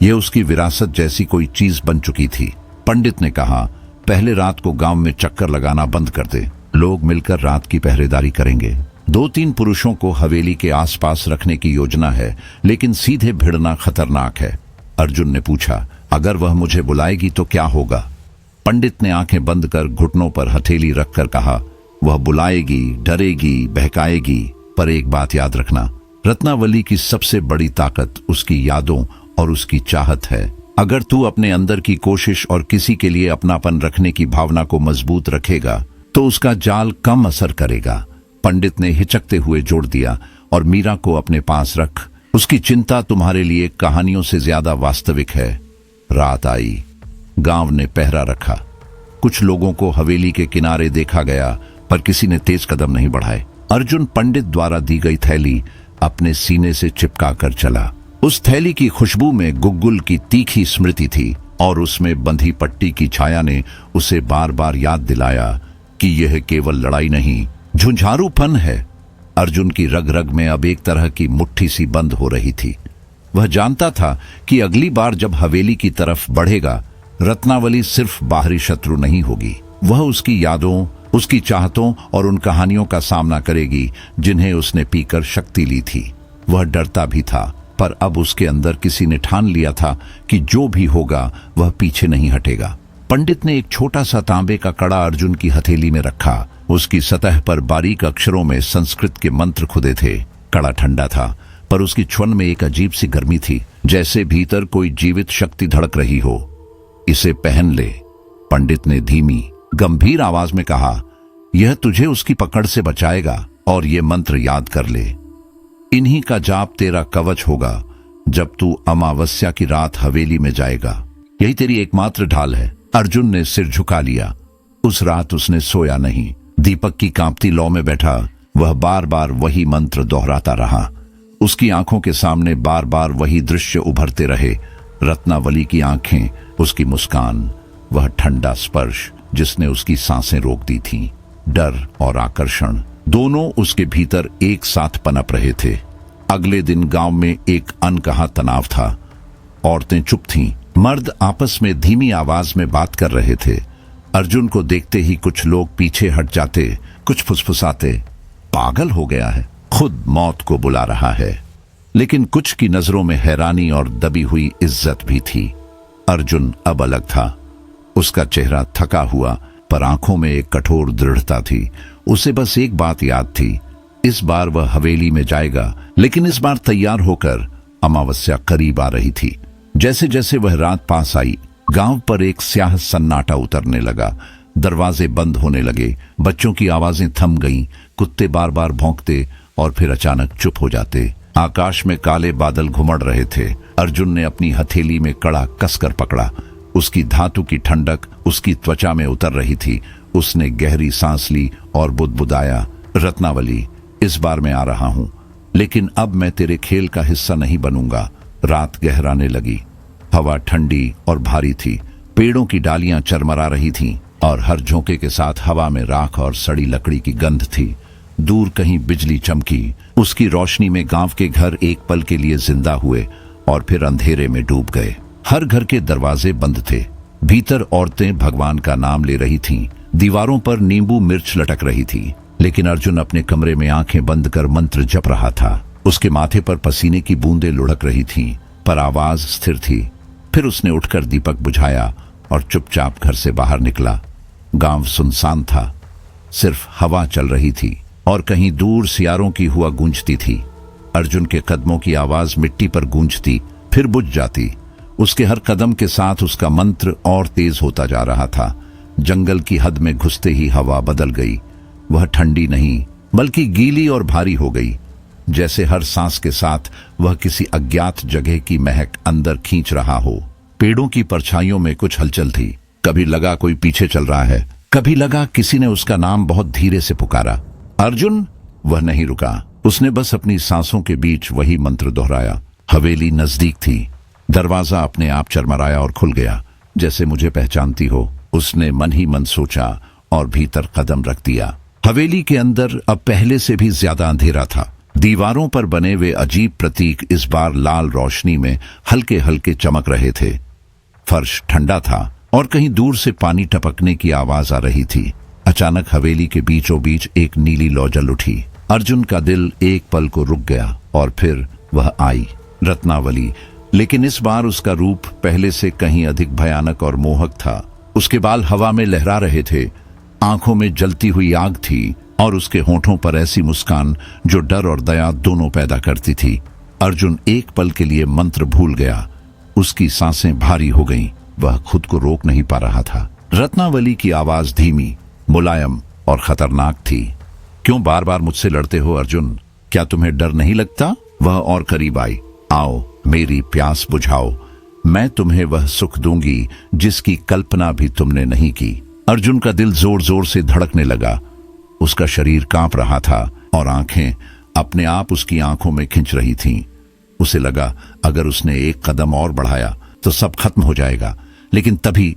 यह उसकी विरासत जैसी कोई चीज बन चुकी थी। पंडित ने कहा, पहले रात को गांव में चक्कर लगाना बंद कर दे। लोग मिलकर रात की पहरेदारी करेंगे। 2-3 पुरुषों को हवेली के आसपास रखने की योजना है, लेकिन सीधे भिड़ना खतरनाक है। अर्जुन ने पूछा, अगर वह मुझे बुलाएगी तो क्या होगा? पंडित ने आंखें बंद कर घुटनों पर हथेली रखकर कहा, वह बुलाएगी, डरेगी, बहकाएगी, पर एक बात याद रखना, रत्नावली की सबसे बड़ी ताकत उसकी यादों और उसकी चाहत है। अगर तू अपने अंदर की कोशिश और किसी के लिए अपनापन रखने की भावना को मजबूत रखेगा तो उसका जाल कम असर करेगा। पंडित ने हिचकते हुए जोड़ दिया, और मीरा को अपने पास रख। उसकी चिंता तुम्हारे लिए कहानियों से ज्यादा वास्तविक है। रात आई। गांव ने पहरा रखा। कुछ लोगों को हवेली के किनारे देखा गया, पर किसी ने तेज कदम नहीं बढ़ाए। अर्जुन पंडित द्वारा दी गई थैली अपने सीने से चिपका कर चला। उस थैली की खुशबू में गुग्गुल की तीखी स्मृति थी, और उसमें बंधी पट्टी की छाया ने उसे बार बार याद दिलाया कि यह केवल लड़ाई नहीं, झुंझारूपन है। अर्जुन की रग रग में अब एक तरह की मुट्ठी सी बंद हो रही थी। वह जानता था कि अगली बार जब हवेली की तरफ बढ़ेगा, रत्नावली सिर्फ बाहरी शत्रु नहीं होगी, वह उसकी यादों, उसकी चाहतों और उन कहानियों का सामना करेगी जिन्हें उसने पीकर शक्ति ली थी। वह डरता भी था, पर अब उसके अंदर किसी ने ठान लिया था कि जो भी होगा वह पीछे नहीं हटेगा। पंडित ने एक छोटा सा तांबे का कड़ा अर्जुन की हथेली में रखा। उसकी सतह पर बारीक अक्षरों में संस्कृत के मंत्र खुदे थे। कड़ा ठंडा था, पर उसकी छुन में एक अजीब सी गर्मी थी, जैसे भीतर कोई जीवित शक्ति धड़क रही हो। इसे पहन ले, पंडित ने धीमी गंभीर आवाज में कहा। यह तुझे उसकी पकड़ से बचाएगा, और ये मंत्र याद कर ले। इन्हीं का जाप तेरा कवच होगा जब तू अमावस्या की रात हवेली में जाएगा। यही तेरी एकमात्र ढाल है। अर्जुन ने सिर झुका लिया। उस रात उसने सोया नहीं। दीपक की कांपती लौ में बैठा वह बार बार वही मंत्र दोहराता रहा। उसकी आंखों के सामने बार बार वही दृश्य उभरते रहे। रत्नावली की आंखें, उसकी मुस्कान, वह ठंडा स्पर्श जिसने उसकी सांसें रोक दी थीं। डर और आकर्षण दोनों उसके भीतर एक साथ पनप रहे थे। अगले दिन गांव में एक अनकहा तनाव था। औरतें चुप थीं, मर्द आपस में धीमी आवाज में बात कर रहे थे। अर्जुन को देखते ही कुछ लोग पीछे हट जाते, कुछ फुसफुसाते, पागल हो गया है, खुद मौत को बुला रहा है। लेकिन कुछ की नजरों में हैरानी और दबी हुई इज्जत भी थी। अर्जुन अब अलग था। उसका चेहरा थका हुआ, पर आंखों में एक कठोर दृढ़ता थी। उसे बस एक बात याद थी, इस बार वह हवेली में जाएगा, लेकिन इस बार तैयार होकर। अमावस्या करीब आ रही थी। जैसे जैसे वह रात पास आई, गांव पर एक स्याह सन्नाटा उतरने लगा। दरवाजे बंद होने लगे, बच्चों की आवाजें थम गईं, कुत्ते बार बार भौंकते और फिर अचानक चुप हो जाते। आकाश में काले बादल घुमड़ रहे थे। अर्जुन ने अपनी हथेली में कड़ा कसकर पकड़ा। उसकी धातु की ठंडक उसकी त्वचा में उतर रही थी। उसने गहरी सांस ली और बुदबुदाया, रत्नावली, इस बार मैं आ रहा हूं, लेकिन अब मैं तेरे खेल का हिस्सा नहीं बनूंगा। रात गहराने लगी। हवा ठंडी और भारी थी। पेड़ों की डालियां चरमरा रही थीं और हर झोंके के साथ हवा में राख और सड़ी लकड़ी की गंध थी। दूर कहीं बिजली चमकी। उसकी रोशनी में गांव के घर एक पल के लिए जिंदा हुए और फिर अंधेरे में डूब गए। हर घर के दरवाजे बंद थे। भीतर औरतें भगवान का नाम ले रही थीं। दीवारों पर नींबू मिर्च लटक रही थी। लेकिन अर्जुन अपने कमरे में आंखें बंद कर मंत्र जप रहा था। उसके माथे पर पसीने की बूंदें लुढ़क रही थीं, पर आवाज स्थिर थी। फिर उसने उठकर दीपक बुझाया और चुपचाप घर से बाहर निकला। गांव सुनसान था। सिर्फ हवा चल रही थी और कहीं दूर सियारों की हुआ गूंजती थी। अर्जुन के कदमों की आवाज मिट्टी पर गूंजती, फिर बुझ जाती। उसके हर कदम के साथ उसका मंत्र और तेज होता जा रहा था। जंगल की हद में घुसते ही हवा बदल गई। वह ठंडी नहीं, बल्कि गीली और भारी हो गई, जैसे हर सांस के साथ वह किसी अज्ञात जगह की महक अंदर खींच रहा हो। पेड़ों की परछाइयों में कुछ हलचल थी। कभी लगा कोई पीछे चल रहा है, कभी लगा किसी ने उसका नाम बहुत धीरे से पुकारा। अर्जुन! वह नहीं रुका। उसने बस अपनी सांसों के बीच वही मंत्र दोहराया। हवेली नजदीक थी। दरवाजा अपने आप चरमराया और खुल गया। जैसे मुझे पहचानती हो, उसने मन ही मन सोचा और भीतर कदम रख दिया। हवेली के अंदर अब पहले से भी ज्यादा अंधेरा था। दीवारों पर बने वे अजीब प्रतीक इस बार लाल रोशनी में हल्के हल्के चमक रहे थे। फर्श ठंडा था और कहीं दूर से पानी टपकने की आवाज आ रही थी। अचानक हवेली के बीचों बीच एक नीली लौ जल उठी। अर्जुन का दिल एक पल को रुक गया और फिर वह आई, रत्नावली। लेकिन इस बार उसका रूप पहले से कहीं अधिक भयानक और मोहक था। उसके बाल हवा में लहरा रहे थे, आंखों में जलती हुई आग थी और उसके होठों पर ऐसी मुस्कान जो डर और दया दोनों पैदा करती थी। अर्जुन एक पल के लिए मंत्र भूल गया। उसकी सांसें भारी हो गईं। वह खुद को रोक नहीं पा रहा था। रत्नावली की आवाज धीमी, मुलायम और खतरनाक थी। क्यों बार बार मुझसे लड़ते हो अर्जुन? क्या तुम्हें डर नहीं लगता? वह और करीब आई। आओ, मेरी प्यास बुझाओ। मैं तुम्हें वह सुख दूंगी जिसकी कल्पना भी तुमने नहीं की। अर्जुन का दिल जोर जोर से धड़कने लगा। उसका शरीर कांप रहा था और आंखें अपने आप उसकी आंखों में खिंच रही थीं। उसे लगा अगर उसने एक कदम और बढ़ाया तो सब खत्म हो जाएगा। लेकिन तभी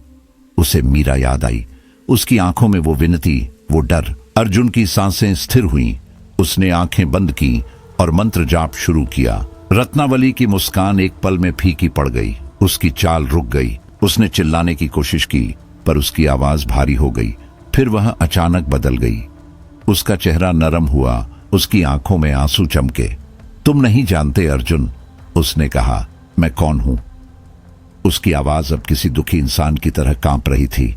उसे मीरा याद आई। उसकी आंखों में वो विनती, वो डर। अर्जुन की सांसें स्थिर हुईं। उसने आंखें बंद की और मंत्र जाप शुरू किया। रत्नावली की मुस्कान एक पल में फीकी पड़ गई। उसकी चाल रुक गई। उसने चिल्लाने की कोशिश की, पर उसकी आवाज भारी हो गई। फिर वह अचानक बदल गई। उसका चेहरा नरम हुआ, उसकी आंखों में आंसू चमके। तुम नहीं जानते अर्जुन, उसने कहा, मैं कौन हूं। उसकी आवाज अब किसी दुखी इंसान की तरह कांप रही थी।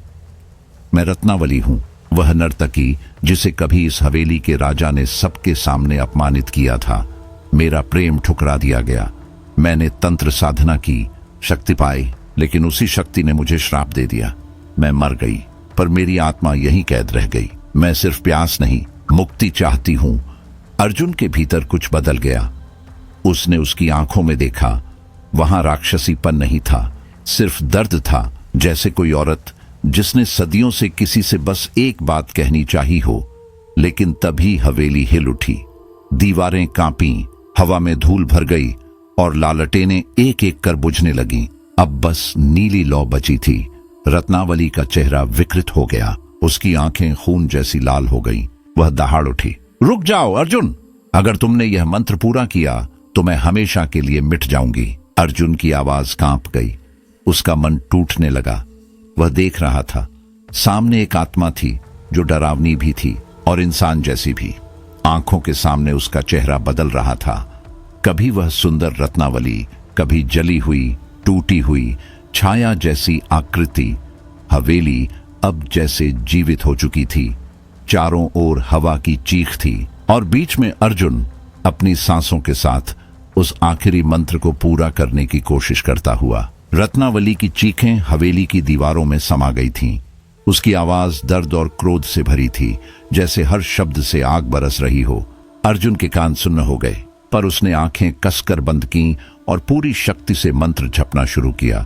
मैं रत्नावली हूं, वह नर्तकी जिसे कभी इस हवेली के राजा ने सबके सामने अपमानित किया था। मेरा प्रेम ठुकरा दिया गया। मैंने तंत्र साधना की, शक्ति पाई, लेकिन उसी शक्ति ने मुझे श्राप दे दिया। मैं मर गई, पर मेरी आत्मा यहीं कैद रह गई। मैं सिर्फ प्यास नहीं, मुक्ति चाहती हूं। अर्जुन के भीतर कुछ बदल गया। उसने उसकी आंखों में देखा। वहां राक्षसीपन नहीं था, सिर्फ दर्द था, जैसे कोई औरत जिसने सदियों से किसी से बस एक बात कहनी चाहिए हो। लेकिन तभी हवेली हिल उठी। दीवारें कांपी, हवा में धूल भर गई और लालटेनें एक एक कर बुझने लगीं। अब बस नीली लौ बची थी। रत्नावली का चेहरा विकृत हो गया। उसकी आंखें खून जैसी लाल हो गईं। वह दहाड़ उठी। रुक जाओ अर्जुन, अगर तुमने यह मंत्र पूरा किया तो मैं हमेशा के लिए मिट जाऊंगी। अर्जुन की आवाज कांप गई। उसका मन टूटने लगा। वह देख रहा था, सामने एक आत्मा थी जो डरावनी भी थी और इंसान जैसी भी। आंखों के सामने उसका चेहरा बदल रहा था। कभी वह सुंदर रत्नावली, कभी जली हुई, टूटी हुई छाया जैसी आकृति। हवेली अब जैसे जीवित हो चुकी थी। चारों ओर हवा की चीख थी और बीच में अर्जुन अपनी सांसों के साथ उस आखिरी मंत्र को पूरा करने की कोशिश करता हुआ। रत्नावली की चीखें हवेली की दीवारों में समा गई थीं। उसकी आवाज दर्द और क्रोध से भरी थी, जैसे हर शब्द से आग बरस रही हो। अर्जुन के कान सुन्न हो गए, पर उसने आंखें कसकर बंद की और पूरी शक्ति से मंत्र जपना शुरू किया।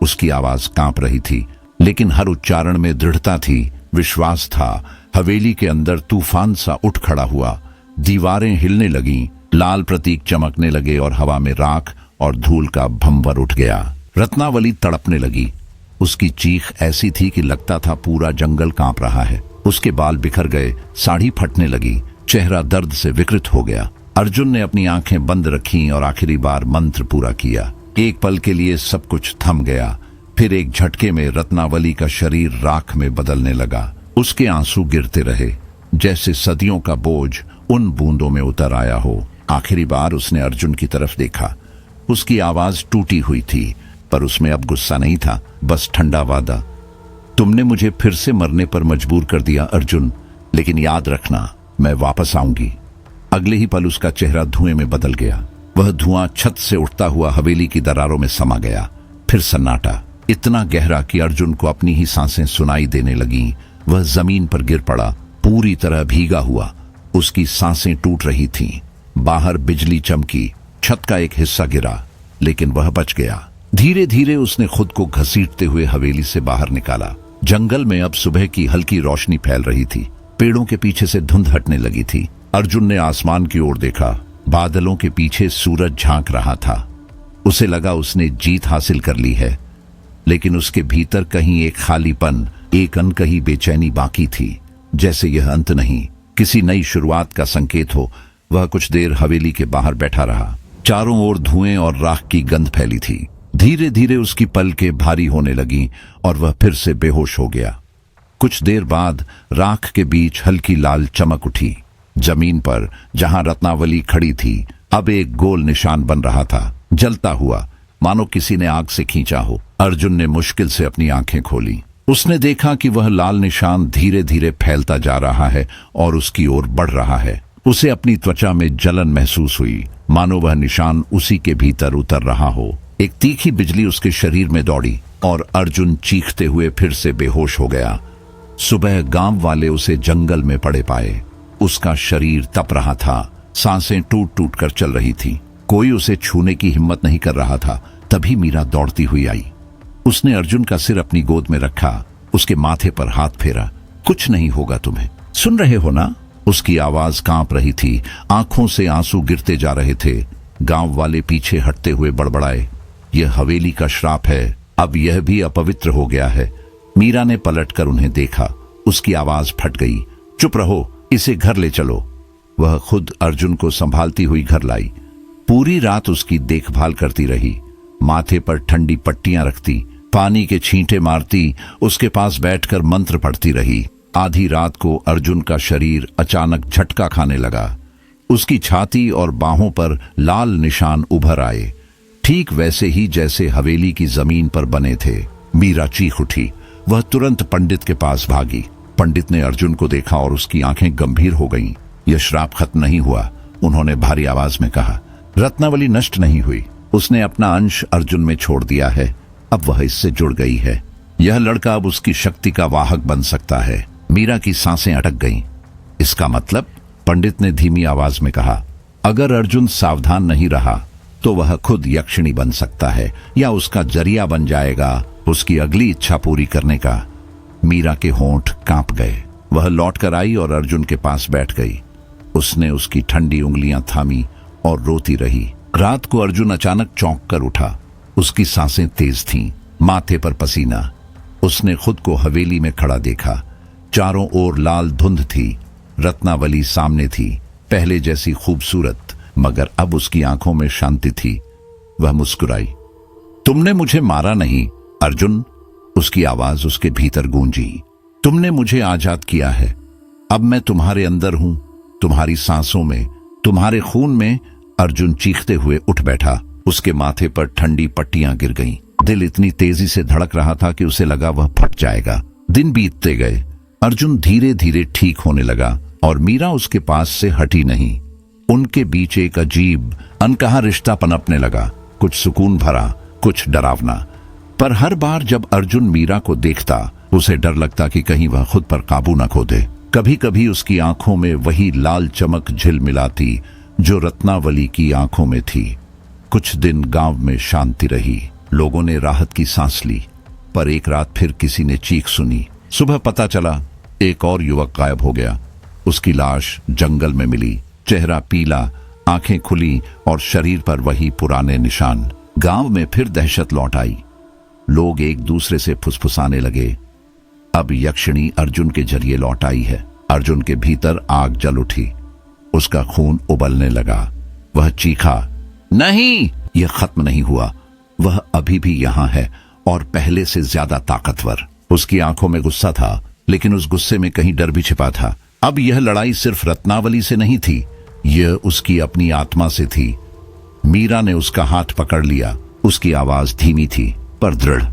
उसकी आवाज कांप रही थी, लेकिन हर उच्चारण में दृढ़ता थी, विश्वास था। हवेली के अंदर तूफान सा उठ खड़ा हुआ। दीवारें हिलने लगीं, लाल प्रतीक चमकने लगे और हवा में राख और धूल का भंवर उठ गया। रत्नावली तड़पने लगी। उसकी चीख ऐसी थी कि लगता था पूरा जंगल कांप रहा है। उसके बाल बिखर गए, साड़ी फटने लगी, चेहरा दर्द से विकृत हो गया। अर्जुन ने अपनी आंखें बंद रखीं और आखिरी बार मंत्र पूरा किया। एक पल के लिए सब कुछ थम गया। फिर एक झटके में रत्नावली का शरीर राख में बदलने लगा। उसके आंसू गिरते रहे, जैसे सदियों का बोझ उन बूंदों में उतर आया हो। आखिरी बार उसने अर्जुन की तरफ देखा। उसकी आवाज टूटी हुई थी, पर उसमें अब गुस्सा नहीं था, बस ठंडा वादा। तुमने मुझे फिर से मरने पर मजबूर कर दिया अर्जुन, लेकिन याद रखना, मैं वापस आऊंगी। अगले ही पल उसका चेहरा धुएं में बदल गया। वह धुआं छत से उठता हुआ हवेली की दरारों में समा गया। फिर सन्नाटा, इतना गहरा कि अर्जुन को अपनी ही सांसें सुनाई देने लगीं। वह जमीन पर गिर पड़ा, पूरी तरह भीगा हुआ। उसकी सांसें टूट रही थीं। बाहर बिजली चमकी, छत का एक हिस्सा गिरा, लेकिन वह बच गया। धीरे धीरे उसने खुद को घसीटते हुए हवेली से बाहर निकाला। जंगल में अब सुबह की हल्की रोशनी फैल रही थी। पेड़ों के पीछे से धुंध हटने लगी थी। अर्जुन ने आसमान की ओर देखा। बादलों के पीछे सूरज झांक रहा था। उसे लगा उसने जीत हासिल कर ली है, लेकिन उसके भीतर कहीं एक खालीपन, एक अनकही बेचैनी बाकी थी, जैसे यह अंत नहीं, किसी नई शुरुआत का संकेत हो। वह कुछ देर हवेली के बाहर बैठा रहा। चारों ओर धुएं और राख की गंध फैली थी। धीरे धीरे उसकी पलकें भारी होने लगीं और वह फिर से बेहोश हो गया। कुछ देर बाद राख के बीच हल्की लाल चमक उठी। जमीन पर जहां रत्नावली खड़ी थी, अब एक गोल निशान बन रहा था, जलता हुआ, मानो किसी ने आग से खींचा हो। अर्जुन ने मुश्किल से अपनी आंखें खोली। उसने देखा कि वह लाल निशान धीरे धीरे फैलता जा रहा है और उसकी ओर बढ़ रहा है। उसे अपनी त्वचा में जलन महसूस हुई, मानो वह निशान उसी के भीतर उतर रहा हो। एक तीखी बिजली उसके शरीर में दौड़ी और अर्जुन चीखते हुए फिर से बेहोश हो गया। सुबह गांव वाले उसे जंगल में पड़े पाए। उसका शरीर तप रहा था, सांसें टूट टूट कर चल रही थी। कोई उसे छूने की हिम्मत नहीं कर रहा था। तभी मीरा दौड़ती हुई आई। उसने अर्जुन का सिर अपनी गोद में रखा, उसके माथे पर हाथ फेरा। कुछ नहीं होगा तुम्हें, सुन रहे हो ना? उसकी आवाज कांप रही थी, आंखों से आंसू गिरते जा रहे थे। गांव वाले पीछे हटते हुए बड़बड़ाए, यह हवेली का श्राप है, अब यह भी अपवित्र हो गया है। मीरा ने पलटकर उन्हें देखा। उसकी आवाज फट गई, चुप रहो, इसे घर ले चलो। वह खुद अर्जुन को संभालती हुई घर लाई। पूरी रात उसकी देखभाल करती रही, माथे पर ठंडी पट्टियां रखती, पानी के छींटे मारती, उसके पास बैठकर मंत्र पढ़ती रही। आधी रात को अर्जुन का शरीर अचानक झटका खाने लगा। उसकी छाती और बाहों पर लाल निशान उभर आए, ठीक वैसे ही जैसे हवेली की जमीन पर बने थे। मीरा चीख उठी। वह तुरंत पंडित के पास भागी। पंडित ने अर्जुन को देखा और उसकी आंखें गंभीर हो गईं। यह श्राप खत्म नहीं हुआ, उन्होंने भारी आवाज में कहा। रत्नावली नष्ट नहीं हुई, उसने अपना अंश अर्जुन में छोड़ दिया है। अब वह इससे जुड़ गई है। यह लड़का अब उसकी शक्ति का वाहक बन सकता है। मीरा की सांसें अटक गईं। इसका मतलब? पंडित ने धीमी आवाज में कहा, अगर अर्जुन सावधान नहीं रहा तो वह खुद यक्षिणी बन सकता है, या उसका जरिया बन जाएगा उसकी अगली इच्छा पूरी करने का। मीरा के होंठ कांप गए। वह लौटकर आई और अर्जुन के पास बैठ गई। उसने उसकी ठंडी उंगलियां थामी और रोती रही। रात को अर्जुन अचानक चौंक कर उठा। उसकी सांसें तेज थीं, माथे पर पसीना। उसने खुद को हवेली में खड़ा देखा। चारों ओर लाल धुंध थी। रत्नावली सामने थी, पहले जैसी खूबसूरत, मगर अब उसकी आंखों में शांति थी। वह मुस्कुराई। तुमने मुझे मारा नहीं अर्जुन, उसकी आवाज उसके भीतर गूंजी। तुमने मुझे आजाद किया है। अब मैं तुम्हारे अंदर हूं, तुम्हारी सांसों में, तुम्हारे खून में। अर्जुन चीखते हुए उठ बैठा। उसके माथे पर ठंडी पट्टियां गिर गईं। दिल इतनी तेजी से धड़क रहा था कि उसे लगा वह फट जाएगा। दिन बीतते गए। अर्जुन धीरे धीरे ठीक होने लगा और मीरा उसके पास से हटी नहीं। उनके बीच एक अजीब अनकहा रिश्ता पनपने लगा, कुछ सुकून भरा, कुछ डरावना। पर हर बार जब अर्जुन मीरा को देखता उसे डर लगता कि कहीं वह खुद पर काबू न खो दे। कभी कभी उसकी आंखों में वही लाल चमक झिलमिलाती जो रत्नावली की आंखों में थी। कुछ दिन गांव में शांति रही, लोगों ने राहत की सांस ली। पर एक रात फिर किसी ने चीख सुनी। सुबह पता चला एक और युवक गायब हो गया। उसकी लाश जंगल में मिली, चेहरा पीला, आंखें खुली और शरीर पर वही पुराने निशान। गांव में फिर दहशत लौट आई। लोग एक दूसरे से फुसफुसाने लगे, अब यक्षिणी अर्जुन के जरिए लौट आई है। अर्जुन के भीतर आग जल उठी, उसका खून उबलने लगा। वह चीखा, नहीं, यह खत्म नहीं हुआ, वह अभी भी यहां है और पहले से ज्यादा ताकतवर। उसकी आंखों में गुस्सा था, लेकिन उस गुस्से में कहीं डर भी छिपा था। अब यह लड़ाई सिर्फ रत्नावली से नहीं थी, यह उसकी अपनी आत्मा से थी। मीरा ने उसका हाथ पकड़ लिया। उसकी आवाज धीमी थी पर दृढ़।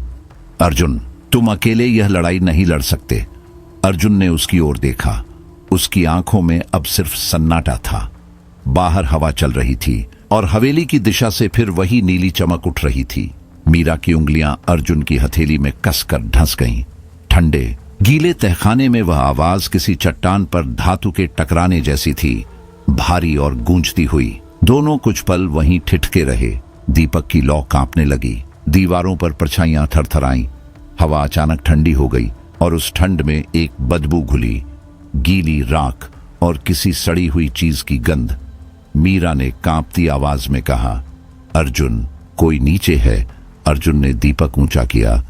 अर्जुन, तुम अकेले यह लड़ाई नहीं लड़ सकते। अर्जुन ने उसकी ओर देखा। उसकी आंखों में अब सिर्फ सन्नाटा था। बाहर हवा चल रही थी और हवेली की दिशा से फिर वही नीली चमक उठ रही थी। मीरा की उंगलियां अर्जुन की हथेली में कसकर धंस गईं। ठंडे गीले तहखाने में वह आवाज किसी चट्टान पर धातु के टकराने जैसी थी, भारी और गूंजती हुई। दोनों कुछ पल वहीं ठिठके रहे। दीपक की लौ कांपने लगी, दीवारों पर परछाइयां थरथराईं। हवा अचानक ठंडी हो गई और उस ठंड में एक बदबू घुली, गीली राख और किसी सड़ी हुई चीज की गंध। मीरा ने कांपती आवाज में कहा, अर्जुन, कोई नीचे है। अर्जुन ने दीपक ऊंचा किया।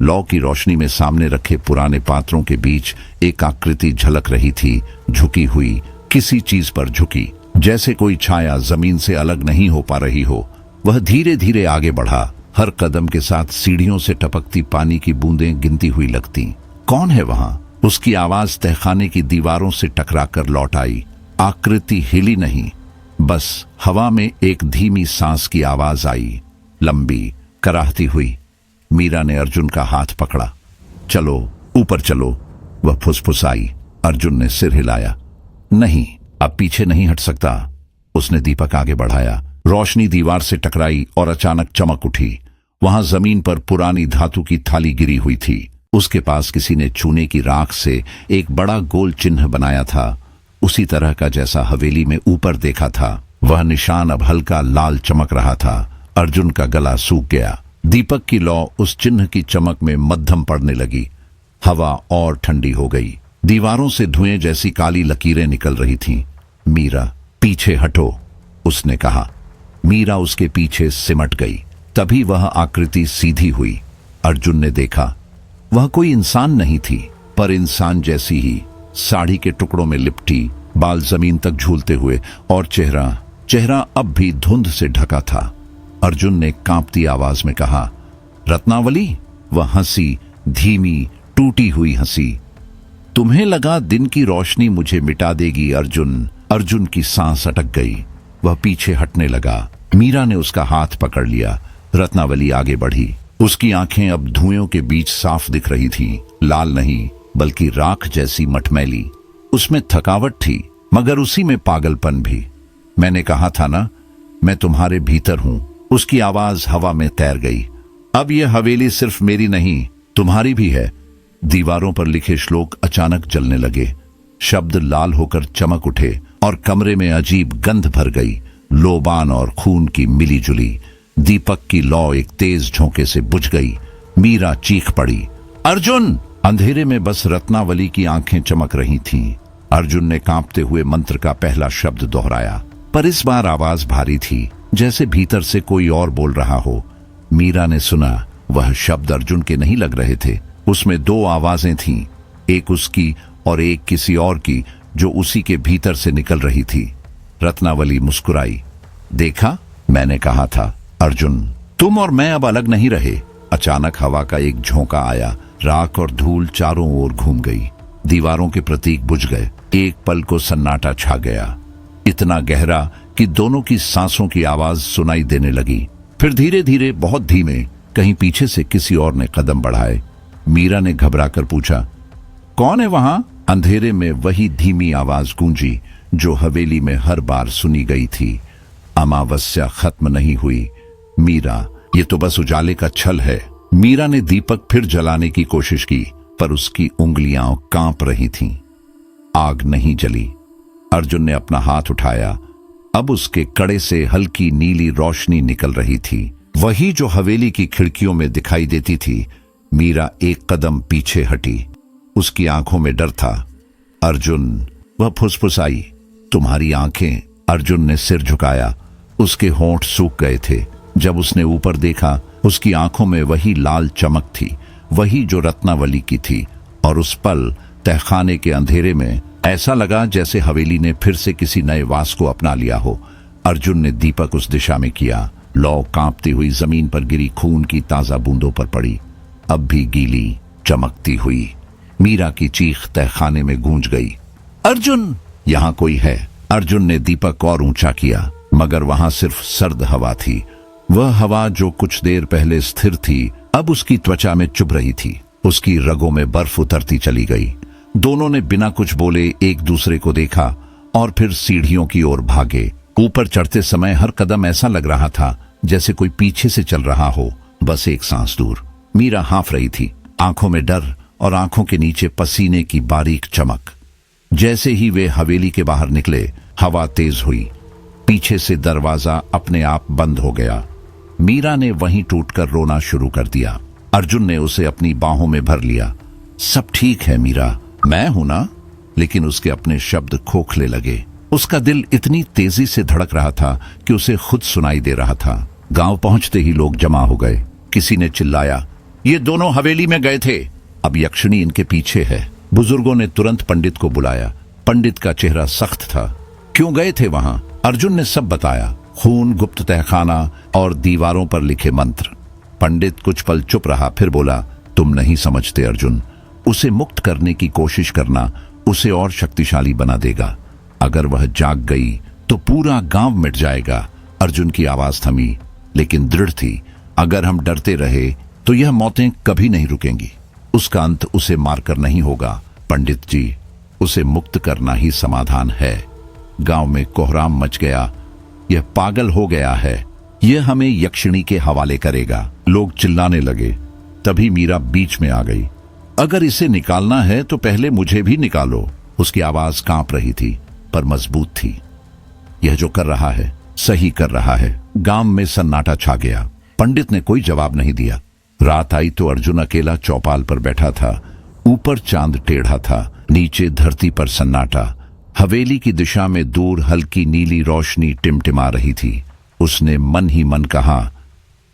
लौ की रोशनी में सामने रखे पुराने पात्रों के बीच एक आकृति झलक रही थी, झुकी हुई, किसी चीज पर झुकी, जैसे कोई छाया जमीन से अलग नहीं हो पा रही हो। वह धीरे धीरे आगे बढ़ा, हर कदम के साथ सीढ़ियों से टपकती पानी की बूंदें गिनती हुई लगती। कौन है वहां? उसकी आवाज तहखाने की दीवारों से टकराकर लौट आई। आकृति हिली नहीं, बस हवा में एक धीमी सांस की आवाज आई, लंबी, कराहती हुई। मीरा ने अर्जुन का हाथ पकड़ा। चलो, ऊपर चलो, वह फुसफुसाई। अर्जुन ने सिर हिलाया। नहीं, अब पीछे नहीं हट सकता। उसने दीपक आगे बढ़ाया। रोशनी दीवार से टकराई और अचानक चमक उठी। वहां जमीन पर पुरानी धातु की थाली गिरी हुई थी। उसके पास किसी ने चूने की राख से एक बड़ा गोल चिन्ह बनाया था, उसी तरह का जैसा हवेली में ऊपर देखा था। वह निशान अब हल्का लाल चमक रहा था। अर्जुन का गला सूख गया। दीपक की लौ उस चिन्ह की चमक में मध्यम पड़ने लगी। हवा और ठंडी हो गई। दीवारों से धुएं जैसी काली लकीरें निकल रही थीं। मीरा, पीछे हटो, उसने कहा। मीरा उसके पीछे सिमट गई। तभी वह आकृति सीधी हुई। अर्जुन ने देखा, वह कोई इंसान नहीं थी, पर इंसान जैसी ही, साड़ी के टुकड़ों में लिपटी, बाल जमीन तक झूलते हुए, और चेहरा अब भी धुंध से ढका था। अर्जुन ने कांपती आवाज में कहा, रत्नावली। वह हंसी, धीमी, टूटी हुई हंसी। तुम्हें लगा दिन की रोशनी मुझे मिटा देगी अर्जुन। अर्जुन की सांस अटक गई। वह पीछे हटने लगा। मीरा ने उसका हाथ पकड़ लिया। रत्नावली आगे बढ़ी। उसकी आंखें अब धुएं के बीच साफ दिख रही थीं, लाल नहीं बल्कि राख जैसी मटमैली। उसमें थकावट थी, मगर उसी में पागलपन भी। मैंने कहा था ना, मैं तुम्हारे भीतर हूं। उसकी आवाज हवा में तैर गई। अब यह हवेली सिर्फ मेरी नहीं, तुम्हारी भी है। दीवारों पर लिखे श्लोक अचानक जलने लगे। शब्द लाल होकर चमक उठे और कमरे में अजीब गंध भर गई, लोबान और खून की मिली जुली। दीपक की लौ एक तेज झोंके से बुझ गई। मीरा चीख पड़ी, अर्जुन! अंधेरे में बस रत्नावली की आंखें चमक रही थीं। अर्जुन ने कांपते हुए मंत्र का पहला शब्द दोहराया, पर इस बार आवाज भारी थी, जैसे भीतर से कोई और बोल रहा हो। मीरा ने सुना, वह शब्द अर्जुन के नहीं लग रहे थे। उसमें दो आवाजें थीं, एक उसकी और एक किसी और की, जो उसी के भीतर से निकल रही थी। रत्नावली मुस्कुराई। देखा, मैंने कहा था अर्जुन, तुम और मैं अब अलग नहीं रहे। अचानक हवा का एक झोंका आया। राख और धूल चारों ओर घूम गई। दीवारों के प्रतीक बुझ गए। एक पल को सन्नाटा छा गया, इतना गहरा कि दोनों की सांसों की आवाज सुनाई देने लगी। फिर धीरे धीरे, बहुत धीमे, कहीं पीछे से किसी और ने कदम बढ़ाए। मीरा ने घबराकर पूछा, कौन है वहां? अंधेरे में वही धीमी आवाज गूंजी जो हवेली में हर बार सुनी गई थी। अमावस्या खत्म नहीं हुई। मीरा, ये तो बस उजाले का छल है। मीरा ने दीपक फिर जलाने की कोशिश की, पर उसकी उंगलियां कांप रही थीं। आग नहीं जली। अर्जुन ने अपना हाथ उठाया। अब उसके कड़े से हल्की नीली रोशनी निकल रही थी, वही जो हवेली की खिड़कियों में दिखाई देती थी। मीरा एक कदम पीछे हटी। उसकी आंखों में डर था। अर्जुन, वह फुसफुसाई, तुम्हारी आंखें। अर्जुन ने सिर झुकाया। उसके होंठ सूख गए थे। जब उसने ऊपर देखा, उसकी आंखों में वही लाल चमक थी, वही जो रत्नावली की थी। और उस पल तहखाने के अंधेरे में ऐसा लगा जैसे हवेली ने फिर से किसी नए वास को अपना लिया हो। अर्जुन ने दीपक उस दिशा में किया। लौ कांपती हुई जमीन पर गिरी खून की ताजा बूंदों पर पड़ी, अब भी गीली, चमकती हुई। मीरा की चीख तहखाने में गूंज गई। अर्जुन, यहां कोई है। अर्जुन ने दीपक और ऊंचा किया, मगर वहां सिर्फ सर्द हवा थी। वह हवा जो कुछ देर पहले स्थिर थी, अब उसकी त्वचा में चुभ रही थी। उसकी रगों में बर्फ उतरती चली गई। दोनों ने बिना कुछ बोले एक दूसरे को देखा और फिर सीढ़ियों की ओर भागे। ऊपर चढ़ते समय हर कदम ऐसा लग रहा था जैसे कोई पीछे से चल रहा हो, बस एक सांस दूर। मीरा हाँफ रही थी, आंखों में डर और आंखों के नीचे पसीने की बारीक चमक। जैसे ही वे हवेली के बाहर निकले, हवा तेज हुई। पीछे से दरवाजा अपने आप बंद हो गया। मीरा ने वहीं टूटकर रोना शुरू कर दिया। अर्जुन ने उसे अपनी बाहों में भर लिया। सब ठीक है मीरा, मैं हूं ना। लेकिन उसके अपने शब्द खोखले लगे। उसका दिल इतनी तेजी से धड़क रहा था कि उसे खुद सुनाई दे रहा था। गांव पहुंचते ही लोग जमा हो गए। किसी ने चिल्लाया, ये दोनों हवेली में गए थे, अब यक्षिणी इनके पीछे है। बुजुर्गों ने तुरंत पंडित को बुलाया। पंडित का चेहरा सख्त था। क्यों गए थे वहां? अर्जुन ने सब बताया, खून, गुप्त तहखाना और दीवारों पर लिखे मंत्र। पंडित कुछ पल चुप रहा, फिर बोला, तुम नहीं समझते अर्जुन, उसे मुक्त करने की कोशिश करना उसे और शक्तिशाली बना देगा। अगर वह जाग गई तो पूरा गांव मिट जाएगा। अर्जुन की आवाज थमी, लेकिन दृढ़ थी। अगर हम डरते रहे तो यह मौतें कभी नहीं रुकेंगी। उसका अंत उसे मारकर नहीं होगा पंडित जी, उसे मुक्त करना ही समाधान है। गांव में कोहराम मच गया। यह पागल हो गया है, यह हमें यक्षिणी के हवाले करेगा। लोग चिल्लाने लगे। तभी मीरा बीच में आ गई। अगर इसे निकालना है तो पहले मुझे भी निकालो। उसकी आवाज कांप रही थी, पर मजबूत थी। यह जो कर रहा है, सही कर रहा है। गांव में सन्नाटा छा गया। पंडित ने कोई जवाब नहीं दिया। रात आई तो अर्जुन अकेला चौपाल पर बैठा था। ऊपर चांद टेढ़ा था, नीचे धरती पर सन्नाटा। हवेली की दिशा में दूर हल्की नीली रोशनी टिमटिमा रही थी। उसने मन ही मन कहा,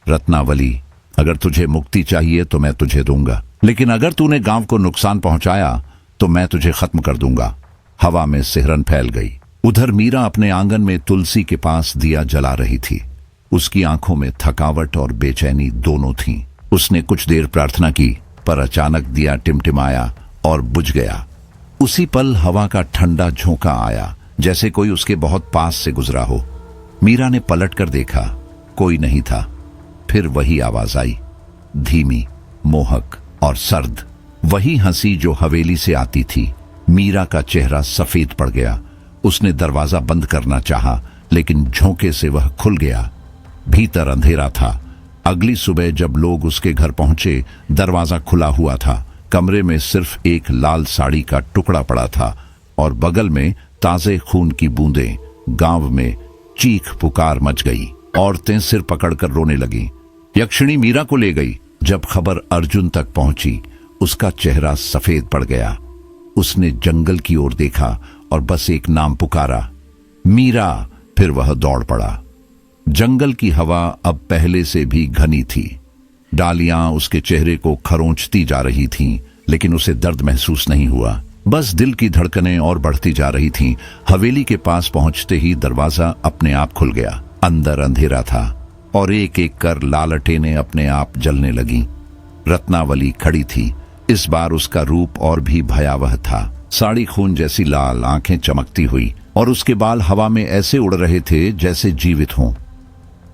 रत्नावली, अगर तुझे मुक्ति चाहिए तो मैं तुझे दूंगा, लेकिन अगर तूने गांव को नुकसान पहुंचाया तो मैं तुझे खत्म कर दूंगा। हवा में सिहरन फैल गई। उधर मीरा अपने आंगन में तुलसी के पास दिया जला रही थी। उसकी आंखों में थकावट और बेचैनी दोनों थीं। उसने कुछ देर प्रार्थना की, पर अचानक दिया टिमटिमाया और बुझ गया। उसी पल हवा का ठंडा झोंका आया, जैसे कोई उसके बहुत पास से गुजरा हो। मीरा ने पलट कर देखा, कोई नहीं था। फिर वही आवाज आई, धीमी, मोहक और सर्द। वही हंसी जो हवेली से आती थी। मीरा का चेहरा सफेद पड़ गया। उसने दरवाजा बंद करना चाहा, लेकिन झोंके से वह खुल गया। भीतर अंधेरा था। अगली सुबह जब लोग उसके घर पहुंचे, दरवाजा खुला हुआ था। कमरे में सिर्फ एक लाल साड़ी का टुकड़ा पड़ा था और बगल में ताजे खून की बूंदें। गांव में चीख पुकार मच गई। औरतें सिर पकड़कर रोने लगीं। यक्षिणी मीरा को ले गई। जब खबर अर्जुन तक पहुंची, उसका चेहरा सफेद पड़ गया। उसने जंगल की ओर देखा और बस एक नाम पुकारा, मीरा। फिर वह दौड़ पड़ा। जंगल की हवा अब पहले से भी घनी थी। डालियां उसके चेहरे को खरोंचती जा रही थीं, लेकिन उसे दर्द महसूस नहीं हुआ। बस दिल की धड़कनें और बढ़ती जा रही थीं। हवेली के पास पहुंचते ही दरवाजा अपने आप खुल गया। अंदर अंधेरा था और एक एक कर लालटेनें अपने आप जलने लगीं। रत्नावली खड़ी थी। इस बार उसका रूप और भी भयावह था। साड़ी खून जैसी लाल, आंखें चमकती हुई और उसके बाल हवा में ऐसे उड़ रहे थे जैसे जीवित हों।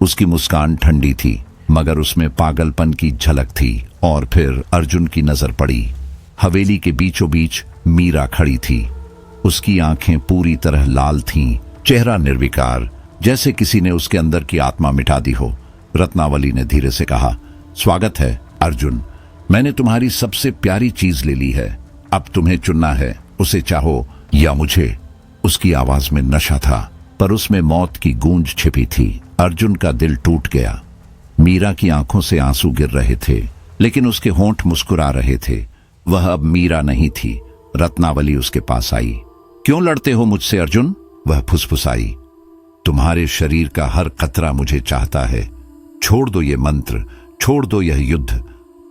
उसकी मुस्कान ठंडी थी, मगर उसमें पागलपन की झलक थी। और फिर अर्जुन की नजर पड़ी। हवेली के बीचों बीच मीरा खड़ी थी। उसकी आंखें पूरी तरह लाल थीं, चेहरा निर्विकार, जैसे किसी ने उसके अंदर की आत्मा मिटा दी हो। रत्नावली ने धीरे से कहा, स्वागत है अर्जुन, मैंने तुम्हारी सबसे प्यारी चीज ले ली है, अब तुम्हें चुनना है, उसे चाहो या मुझे। उसकी आवाज में नशा था, पर उसमें मौत की गूंज छिपी थी। अर्जुन का दिल टूट गया। मीरा की आंखों से आंसू गिर रहे थे, लेकिन उसके होंठ मुस्कुरा रहे थे। वह अब मीरा नहीं थी। रत्नावली उसके पास आई। क्यों लड़ते हो मुझसे अर्जुन? वह फुसफुसाई। तुम्हारे शरीर का हर कतरा मुझे चाहता है। छोड़ दो ये मंत्र, छोड़ दो यह युद्ध,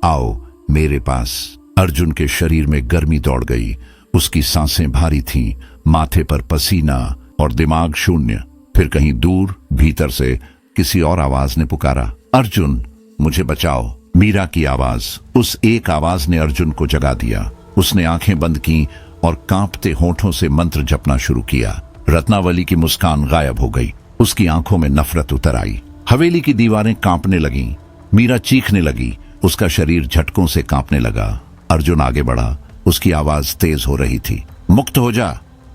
आओ मेरे पास। अर्जुन के शरीर में गर्मी दौड़ गई। उसकी सांसें भारी थीं, माथे पर पसीना और दिमाग शून्य। फिर कहीं दूर भीतर से किसी और आवाज ने पुकारा, अर्जुन मुझे बचाओ। मीरा की आवाज, उस एक आवाज ने अर्जुन को जगा दिया। उसने आंखें बंद की और कांपते होठों से मंत्र जपना शुरू किया। रत्नावली की मुस्कान गायब हो गई। उसकी आंखों में नफरत उतर आई। हवेली की दीवारें कांपने लगीं। मीरा चीखने लगी। उसका शरीर झटकों से कांपने लगा। अर्जुन आगे बढ़ा। उसकी आवाज तेज हो रही थी, मुक्त हो जा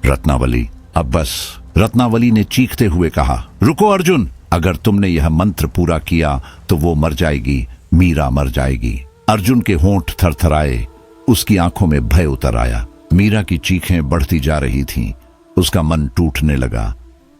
रत्नावली, अब बस। रत्नावली ने चीखते हुए कहा, रुको अर्जुन, अगर तुमने यह मंत्र पूरा किया तो वो मर जाएगी, मीरा मर जाएगी। अर्जुन के होंठ थरथराए। उसकी आंखों में भय उतर आया। मीरा की चीखें बढ़ती जा रही थीं। उसका मन टूटने लगा।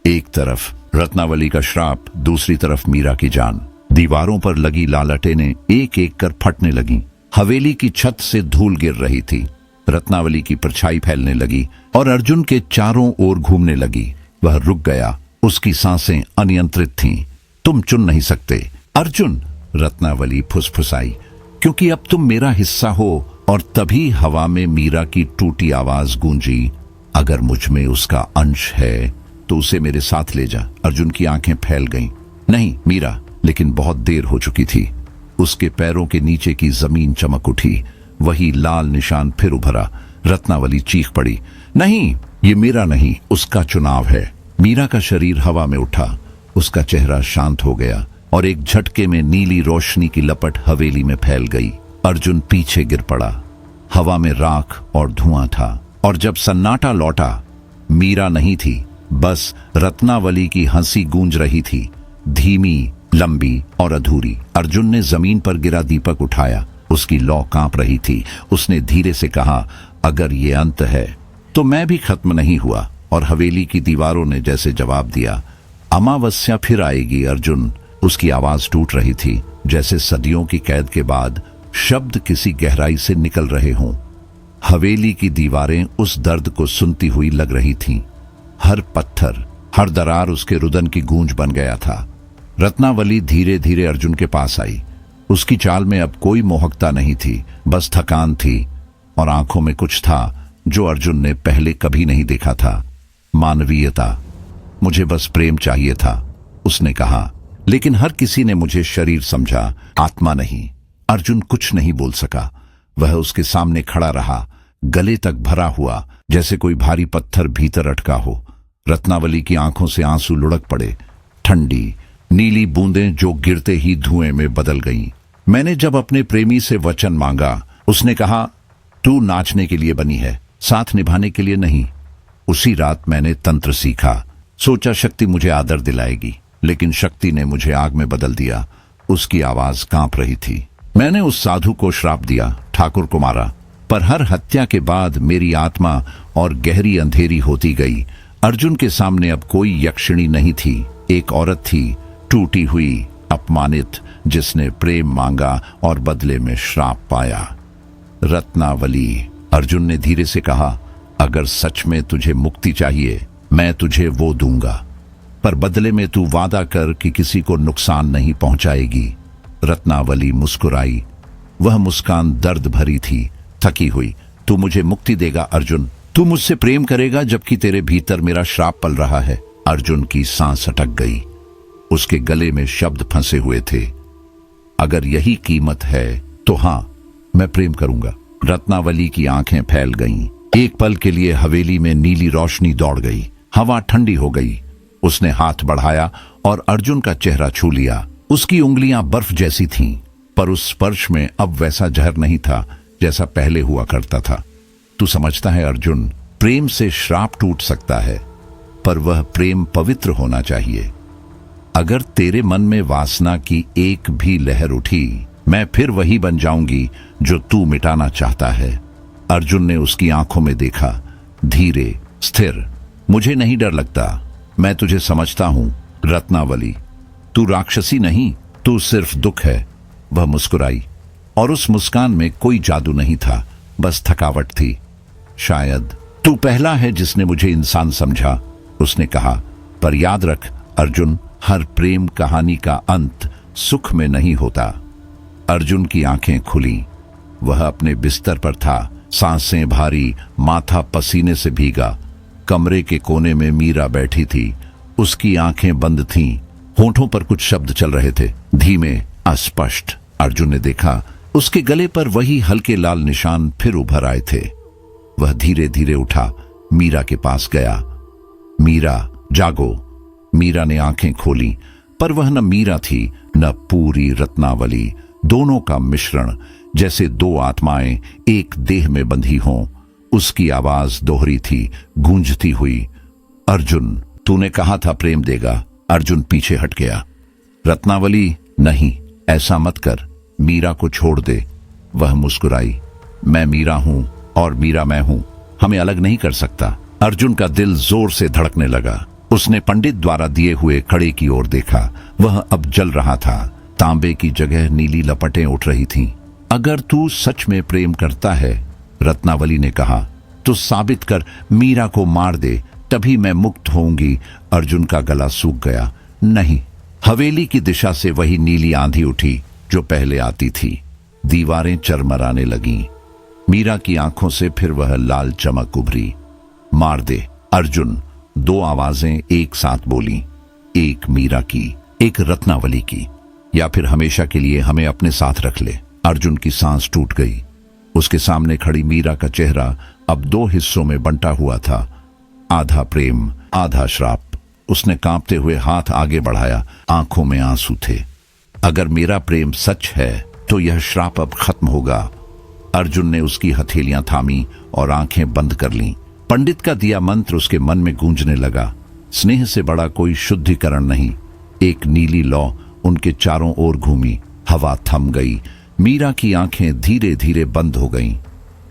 एक तरफ रत्नावली का श्राप, दूसरी तरफ मीरा की जान। दीवारों पर लगी लालटेनें एक एक कर फटने लगीं। हवेली की छत से धूल गिर रही थी। रत्नावली की परछाई फैलने लगी और अर्जुन के चारों ओर घूमने लगी। वह रुक गया। उसकी सांसें अनियंत्रित थीं। तुम चुन नहीं सकते अर्जुन, रत्नावली फुसफुसाई, क्योंकि अब तुम मेरा हिस्सा हो। और तभी हवा में मीरा की टूटी आवाज गूंजी, अगर मुझ में उसका अंश है तो उसे मेरे साथ ले जा। अर्जुन की आंखें फैल गईं। नहीं मीरा, लेकिन बहुत देर हो चुकी थी। उसके पैरों के नीचे की जमीन चमक उठी। वही लाल निशान फिर उभरा। रत्नावली चीख पड़ी, नहीं, ये मेरा नहीं, उसका चुनाव है। मीरा का शरीर हवा में उठा। उसका चेहरा शांत हो गया और एक झटके में नीली रोशनी की लपट हवेली में फैल गई। अर्जुन पीछे गिर पड़ा। हवा में राख और धुआं था। और जब सन्नाटा लौटा, मीरा नहीं थी, बस रत्नावली की हंसी गूंज रही थी, धीमी, लंबी और अधूरी। अर्जुन ने जमीन पर गिरा दीपक उठाया। उसकी लौ कांप रही थी। उसने धीरे से कहा, अगर ये अंत है तो मैं भी खत्म नहीं हुआ। और हवेली की दीवारों ने जैसे जवाब दिया, अमावस्या फिर आएगी अर्जुन। उसकी आवाज टूट रही थी, जैसे सदियों की कैद के बाद शब्द किसी गहराई से निकल रहे हों। हवेली की दीवारें उस दर्द को सुनती हुई लग रही थीं। हर पत्थर, हर दरार उसके रुदन की गूंज बन गया था। रत्नावली धीरे धीरे अर्जुन के पास आई। उसकी चाल में अब कोई मोहकता नहीं थी, बस थकान थी। और आंखों में कुछ था जो अर्जुन ने पहले कभी नहीं देखा था, मानवीयता। मुझे बस प्रेम चाहिए था, उसने कहा, लेकिन हर किसी ने मुझे शरीर समझा, आत्मा नहीं। अर्जुन कुछ नहीं बोल सका। वह उसके सामने खड़ा रहा, गले तक भरा हुआ, जैसे कोई भारी पत्थर भीतर अटका हो। रत्नावली की आंखों से आंसू लुढ़क पड़े, ठंडी नीली बूंदें जो गिरते ही धुएं में बदल गईं। मैंने जब अपने प्रेमी से वचन मांगा, उसने कहा, तू नाचने के लिए बनी है, साथ निभाने के लिए नहीं। उसी रात मैंने तंत्र सीखा। सोचा शक्ति मुझे आदर दिलाएगी, लेकिन शक्ति ने मुझे आग में बदल दिया। उसकी आवाज कांप रही थी। मैंने उस साधु को श्राप दिया, ठाकुर को मारा, पर हर हत्या के बाद मेरी आत्मा और गहरी अंधेरी होती गई। अर्जुन के सामने अब कोई यक्षिणी नहीं थी, एक औरत थी, टूटी हुई, अपमानित, जिसने प्रेम मांगा और बदले में श्राप पाया। रत्नावली, अर्जुन ने धीरे से कहा, अगर सच में तुझे मुक्ति चाहिए, मैं तुझे वो दूंगा, पर बदले में तू वादा कर कि किसी को नुकसान नहीं पहुंचाएगी। रत्नावली मुस्कुराई। वह मुस्कान दर्द भरी थी, थकी हुई। तू मुझे मुक्ति देगा अर्जुन, तू मुझसे प्रेम करेगा जबकि तेरे भीतर मेरा श्राप पल रहा है। अर्जुन की सांस अटक गई। उसके गले में शब्द फंसे हुए थे, अगर यही कीमत है तो हां, मैं प्रेम करूंगा। रत्नावली की आंखें फैल गईं। एक पल के लिए हवेली में नीली रोशनी दौड़ गई। हवा ठंडी हो गई। उसने हाथ बढ़ाया और अर्जुन का चेहरा छू लिया। उसकी उंगलियां बर्फ जैसी थीं, पर उस स्पर्श में अब वैसा जहर नहीं था जैसा पहले हुआ करता था। तू समझता है अर्जुन, प्रेम से श्राप टूट सकता है, पर वह प्रेम पवित्र होना चाहिए। अगर तेरे मन में वासना की एक भी लहर उठी, मैं फिर वही बन जाऊंगी जो तू मिटाना चाहता है। अर्जुन ने उसकी आंखों में देखा, धीरे, स्थिर। मुझे नहीं डर लगता, मैं तुझे समझता हूं रत्नावली। तू राक्षसी नहीं, तू सिर्फ दुख है। वह मुस्कुराई और उस मुस्कान में कोई जादू नहीं था, बस थकावट थी। शायद तू पहला है जिसने मुझे इंसान समझा, उसने कहा। पर याद रख अर्जुन, हर प्रेम कहानी का अंत सुख में नहीं होता। अर्जुन की आंखें खुली। वह अपने बिस्तर पर था, सांसें भारी, माथा पसीने से भीगा। कमरे के कोने में मीरा बैठी थी। उसकी आंखें बंद थीं, होठों पर कुछ शब्द चल रहे थे, धीमे, अस्पष्ट। अर्जुन ने देखा, उसके गले पर वही हल्के लाल निशान फिर उभर आए थे। वह धीरे धीरे उठा, मीरा के पास गया। मीरा, जागो। मीरा ने आंखें खोली, पर वह न मीरा थी, न पूरी रत्नावली। दोनों का मिश्रण, जैसे दो आत्माएं एक देह में बंधी हों। उसकी आवाज दोहरी थी, गूंजती हुई। अर्जुन, तूने कहा था प्रेम देगा। अर्जुन पीछे हट गया। रत्नावली, नहीं, ऐसा मत कर, मीरा को छोड़ दे। वह मुस्कुराई। मैं मीरा हूं और मीरा मैं हूं, हमें अलग नहीं कर सकता। अर्जुन का दिल जोर से धड़कने लगा। उसने पंडित द्वारा दिए हुए कड़े की ओर देखा। वह अब जल रहा था। तांबे की जगह नीली लपटें उठ रही थीं। अगर तू सच में प्रेम करता है, रत्नावली ने कहा, तो साबित कर, मीरा को मार दे, तभी मैं मुक्त होऊंगी। अर्जुन का गला सूख गया। नहीं। हवेली की दिशा से वही नीली आंधी उठी जो पहले आती थी। दीवारें चरमराने लगीं। मीरा की आंखों से फिर वह लाल चमक उभरी। मार दे अर्जुन। दो आवाजें एक साथ बोली, एक मीरा की, एक रत्नावली की। या फिर हमेशा के लिए हमें अपने साथ रख ले। अर्जुन की सांस टूट गई। उसके सामने खड़ी मीरा का चेहरा अब दो हिस्सों में बंटा हुआ था, आधा प्रेम, आधा श्राप। उसने कांपते हुए हाथ आगे बढ़ाया, आंखों में आंसू थे। अगर मेरा प्रेम सच है तो यह श्राप अब खत्म होगा। अर्जुन ने उसकी हथेलियां थामी और आंखें बंद कर लीं। पंडित का दिया मंत्र उसके मन में गूंजने लगा। स्नेह से बड़ा कोई शुद्धिकरण नहीं। एक नीली लौ उनके चारों ओर घूमी। हवा थम गई। मीरा की आंखें धीरे धीरे बंद हो गईं।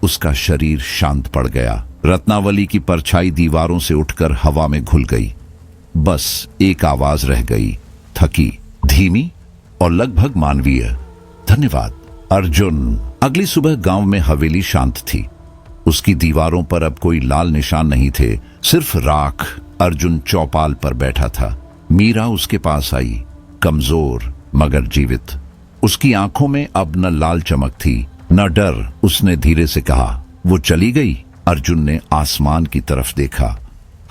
उसका शरीर शांत पड़ गया। रत्नावली की परछाई दीवारों से उठकर हवा में घुल गई। बस एक आवाज रह गई, थकी, धीमी और लगभग मानवीय, धन्यवाद अर्जुन। अगली सुबह गांव में हवेली शांत थी। उसकी दीवारों पर अब कोई लाल निशान नहीं थे, सिर्फ राख। अर्जुन चौपाल पर बैठा था। मीरा उसके पास आई, कमजोर मगर जीवित। उसकी आंखों में अब न लाल चमक थी न डर। उसने धीरे से कहा, वो चली गई। अर्जुन ने आसमान की तरफ देखा।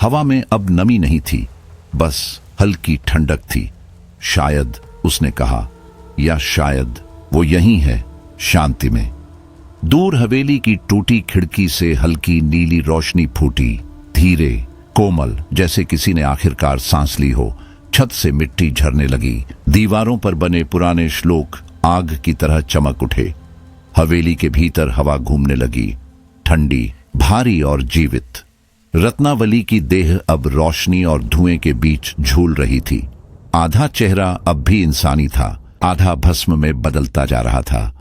हवा में अब नमी नहीं थी, बस हल्की ठंडक थी। शायद, उसने कहा, या शायद वो यहीं है, शांति में। दूर हवेली की टूटी खिड़की से हल्की नीली रोशनी फूटी, धीरे, कोमल, जैसे किसी ने आखिरकार सांस ली हो। छत से मिट्टी झरने लगी। दीवारों पर बने पुराने श्लोक आग की तरह चमक उठे। हवेली के भीतर हवा घूमने लगी, ठंडी, भारी और जीवित। रत्नावली की देह अब रोशनी और धुएं के बीच झूल रही थी। आधा चेहरा अब भी इंसानी था, आधा भस्म में बदलता जा रहा था।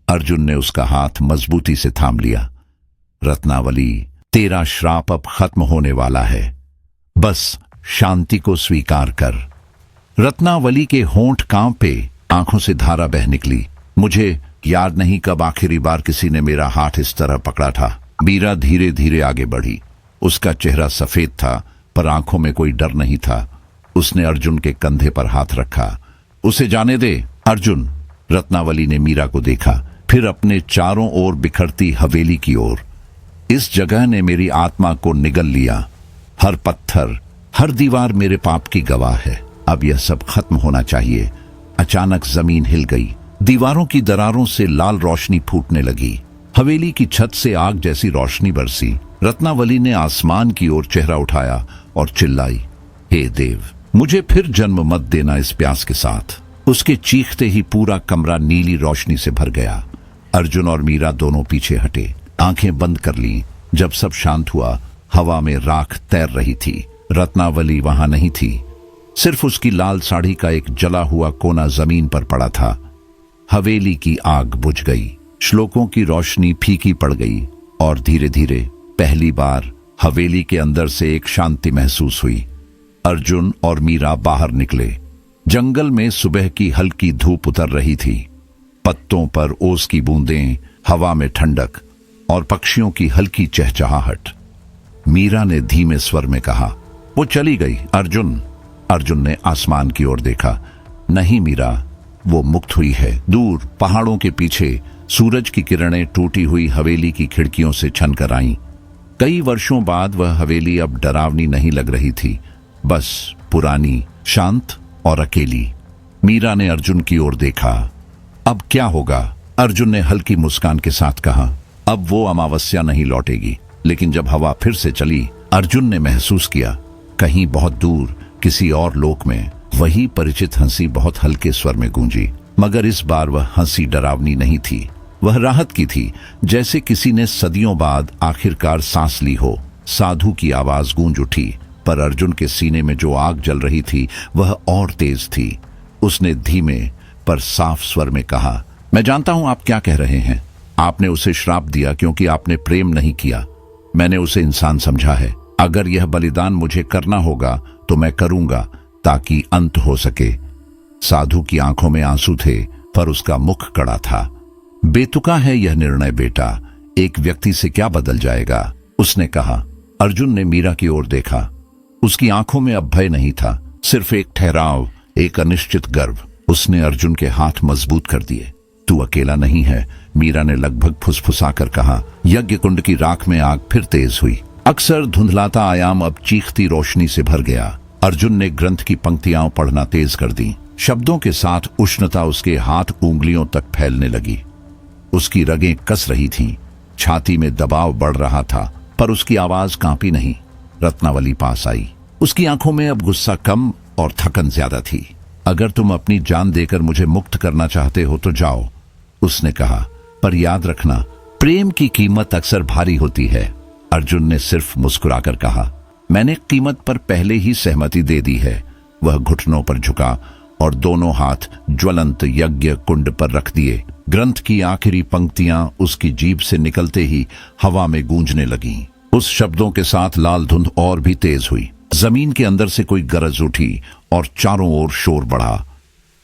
अर्जुन ने उसका हाथ मजबूती से थाम लिया। रत्नावली, तेरा श्राप अब खत्म होने वाला है, बस शांति को स्वीकार कर। रत्नावली के होंठ कांपे, आंखों से धारा बह निकली। मुझे याद नहीं कब आखिरी बार किसी ने मेरा हाथ इस तरह पकड़ा था। मीरा धीरे धीरे आगे बढ़ी। उसका चेहरा सफेद था, पर आंखों में कोई डर नहीं था। उसने अर्जुन के कंधे पर हाथ रखा। उसे जाने दे अर्जुन। रत्नावली ने मीरा को देखा, फिर अपने चारों ओर बिखरती हवेली की ओर। इस जगह ने मेरी आत्मा को निगल लिया। हर पत्थर, हर दीवार मेरे पाप की गवाह है। अब यह सब खत्म होना चाहिए। अचानक जमीन हिल गई। दीवारों की दरारों से लाल रोशनी फूटने लगी। हवेली की छत से आग जैसी रोशनी बरसी। रत्नावली ने आसमान की ओर चेहरा उठाया और चिल्लाई, हे देव, मुझे फिर जन्म मत देना इस प्यास के साथ। उसके चीखते ही पूरा कमरा नीली रोशनी से भर गया। अर्जुन और मीरा दोनों पीछे हटे, आंखें बंद कर ली। जब सब शांत हुआ, हवा में राख तैर रही थी। रत्नावली वहां नहीं थी, सिर्फ उसकी लाल साड़ी का एक जला हुआ कोना जमीन पर पड़ा था। हवेली की आग बुझ गई, श्लोकों की रोशनी फीकी पड़ गई और धीरे धीरे पहली बार हवेली के अंदर से एक शांति महसूस हुई। अर्जुन और मीरा बाहर निकले। जंगल में सुबह की हल्की धूप उतर रही थी। पत्तों पर ओस की बूंदें, हवा में ठंडक और पक्षियों की हल्की चहचहाहट। मीरा ने धीमे स्वर में कहा, वो चली गई अर्जुन। अर्जुन ने आसमान की ओर देखा। नहीं मीरा, वो मुक्त हुई है। दूर पहाड़ों के पीछे सूरज की किरणें टूटी हुई हवेली की खिड़कियों से छनकर आईं। कई वर्षों बाद वह हवेली अब डरावनी नहीं लग रही थी, बस पुरानी, शांत और अकेली। मीरा ने अर्जुन की ओर देखा। अब क्या होगा? अर्जुन ने हल्की मुस्कान के साथ कहा, अब वो अमावस्या नहीं लौटेगी। लेकिन जब हवा फिर से चली, अर्जुन ने महसूस किया कहीं बहुत दूर किसी और लोक में वही परिचित हंसी बहुत हल्के स्वर में गूंजी। मगर इस बार वह हंसी डरावनी नहीं थी, वह राहत की थी, जैसे किसी ने सदियों बाद आखिरकार सांस ली हो। साधु की आवाज गूंज उठी, पर अर्जुन के सीने में जो आग जल रही थी वह और तेज थी। उसने धीमे पर साफ स्वर में कहा, मैं जानता हूं आप क्या कह रहे हैं। आपने उसे श्राप दिया क्योंकि आपने प्रेम नहीं किया। मैंने उसे इंसान समझा है। अगर यह बलिदान मुझे करना होगा तो मैं करूंगा, ताकि अंत हो सके। साधु की आंखों में आंसू थे, पर उसका मुख कड़ा था। बेतुका है यह निर्णय बेटा, एक व्यक्ति से क्या बदल जाएगा, उसने कहा। अर्जुन ने मीरा की ओर देखा। उसकी आंखों में अब भय नहीं था, सिर्फ एक ठहराव, एक अनिश्चित गर्व। उसने अर्जुन के हाथ मजबूत कर दिए। तू अकेला नहीं है, मीरा ने लगभग फुसफुसाकर कहा। यज्ञ कुंड की राख में आग फिर तेज हुई। अक्सर धुंधलाता आयाम अब चीखती रोशनी से भर गया। अर्जुन ने ग्रंथ की पंक्तियां पढ़ना तेज कर दी। शब्दों के साथ उष्णता उसके हाथ उंगलियों तक फैलने लगी। उसकी रगें कस रही थीं, छाती में दबाव बढ़ रहा था, पर उसकी आवाज कांपी नहीं। रत्नावली पास आई। उसकी आंखों में अब गुस्सा कम और थकन ज्यादा थी। अगर तुम अपनी जान देकर मुझे मुक्त करना चाहते हो तो जाओ, उसने कहा, पर याद रखना, प्रेम की कीमत अक्सर भारी होती है। अर्जुन ने सिर्फ मुस्कुराकर कहा, मैंने कीमत पर पहले ही सहमति दे दी है। वह घुटनों पर झुका और दोनों हाथ ज्वलंत यज्ञ कुंड पर रख दिए। ग्रंथ की आखिरी पंक्तियां उसकी जीभ से निकलते ही हवा में गूंजने लगीं। उस शब्दों के साथ लाल धुंध और भी तेज हुई। जमीन के अंदर से कोई गरज उठी और चारों ओर शोर बढ़ा।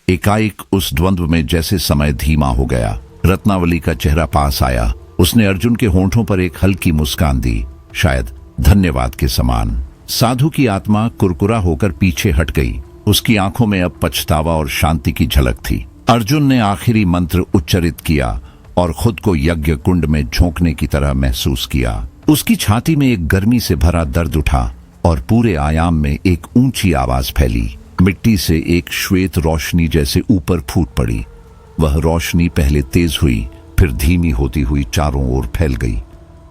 एकाएक उस द्वंद्व में जैसे समय धीमा हो गया। रत्नावली का चेहरा पास आया। उसने अर्जुन के होंठों पर एक हल्की मुस्कान दी, शायद धन्यवाद के समान। साधु की आत्मा कुरकुरा होकर पीछे हट गई। उसकी आंखों में अब पछतावा और शांति की झलक थी। अर्जुन ने आखिरी मंत्र उच्चारित किया और खुद को यज्ञ कुंड में झोंकने की तरह महसूस किया। उसकी छाती में एक गर्मी से भरा दर्द उठा और पूरे आयाम में एक ऊंची आवाज फैली। मिट्टी से एक श्वेत रोशनी जैसे ऊपर फूट पड़ी। वह रोशनी पहले तेज हुई, फिर धीमी होती हुई चारों ओर फैल गई।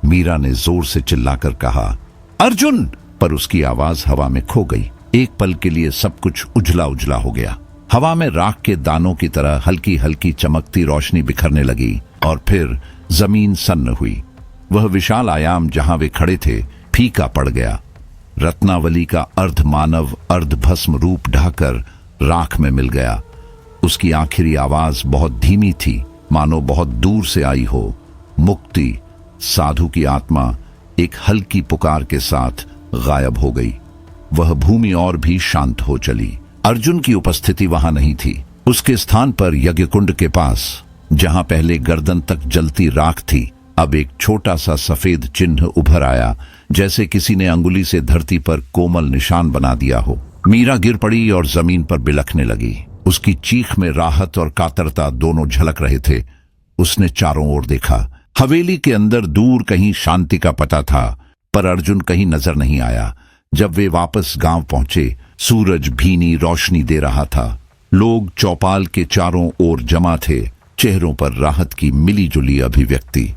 मीरा ने जोर से चिल्लाकर कहा, अर्जुन! पर उसकी आवाज हवा में खो गई। एक पल के लिए सब कुछ उजला उजला हो गया। हवा में राख के दानों की तरह हल्की हल्की चमकती रोशनी बिखरने लगी और फिर जमीन सन्न हुई। वह विशाल आयाम जहां वे खड़े थे फीका पड़ गया। रत्नावली का अर्ध मानव अर्ध भस्म रूप ढाकर राख में मिल गया। उसकी आखिरी आवाज बहुत धीमी थी, मानो बहुत दूर से आई हो। मुक्ति! साधु की आत्मा एक हल्की पुकार के साथ गायब हो गई। वह भूमि और भी शांत हो चली। अर्जुन की उपस्थिति वहां नहीं थी। उसके स्थान पर यज्ञकुंड के पास, जहां पहले गर्दन तक जलती राख थी, अब एक छोटा सा सफेद चिन्ह उभर आया, जैसे किसी ने अंगुली से धरती पर कोमल निशान बना दिया हो। मीरा गिर पड़ी और जमीन पर बिलखने लगी। उसकी चीख में राहत और कातरता दोनों झलक रहे थे। उसने चारों ओर देखा। हवेली के अंदर दूर कहीं शांति का पता था, पर अर्जुन कहीं नजर नहीं आया। जब वे वापस गांव पहुंचे, सूरज भीनी रोशनी दे रहा था। लोग चौपाल के चारों ओर जमा थे, चेहरों पर राहत की मिलीजुली अभिव्यक्ति।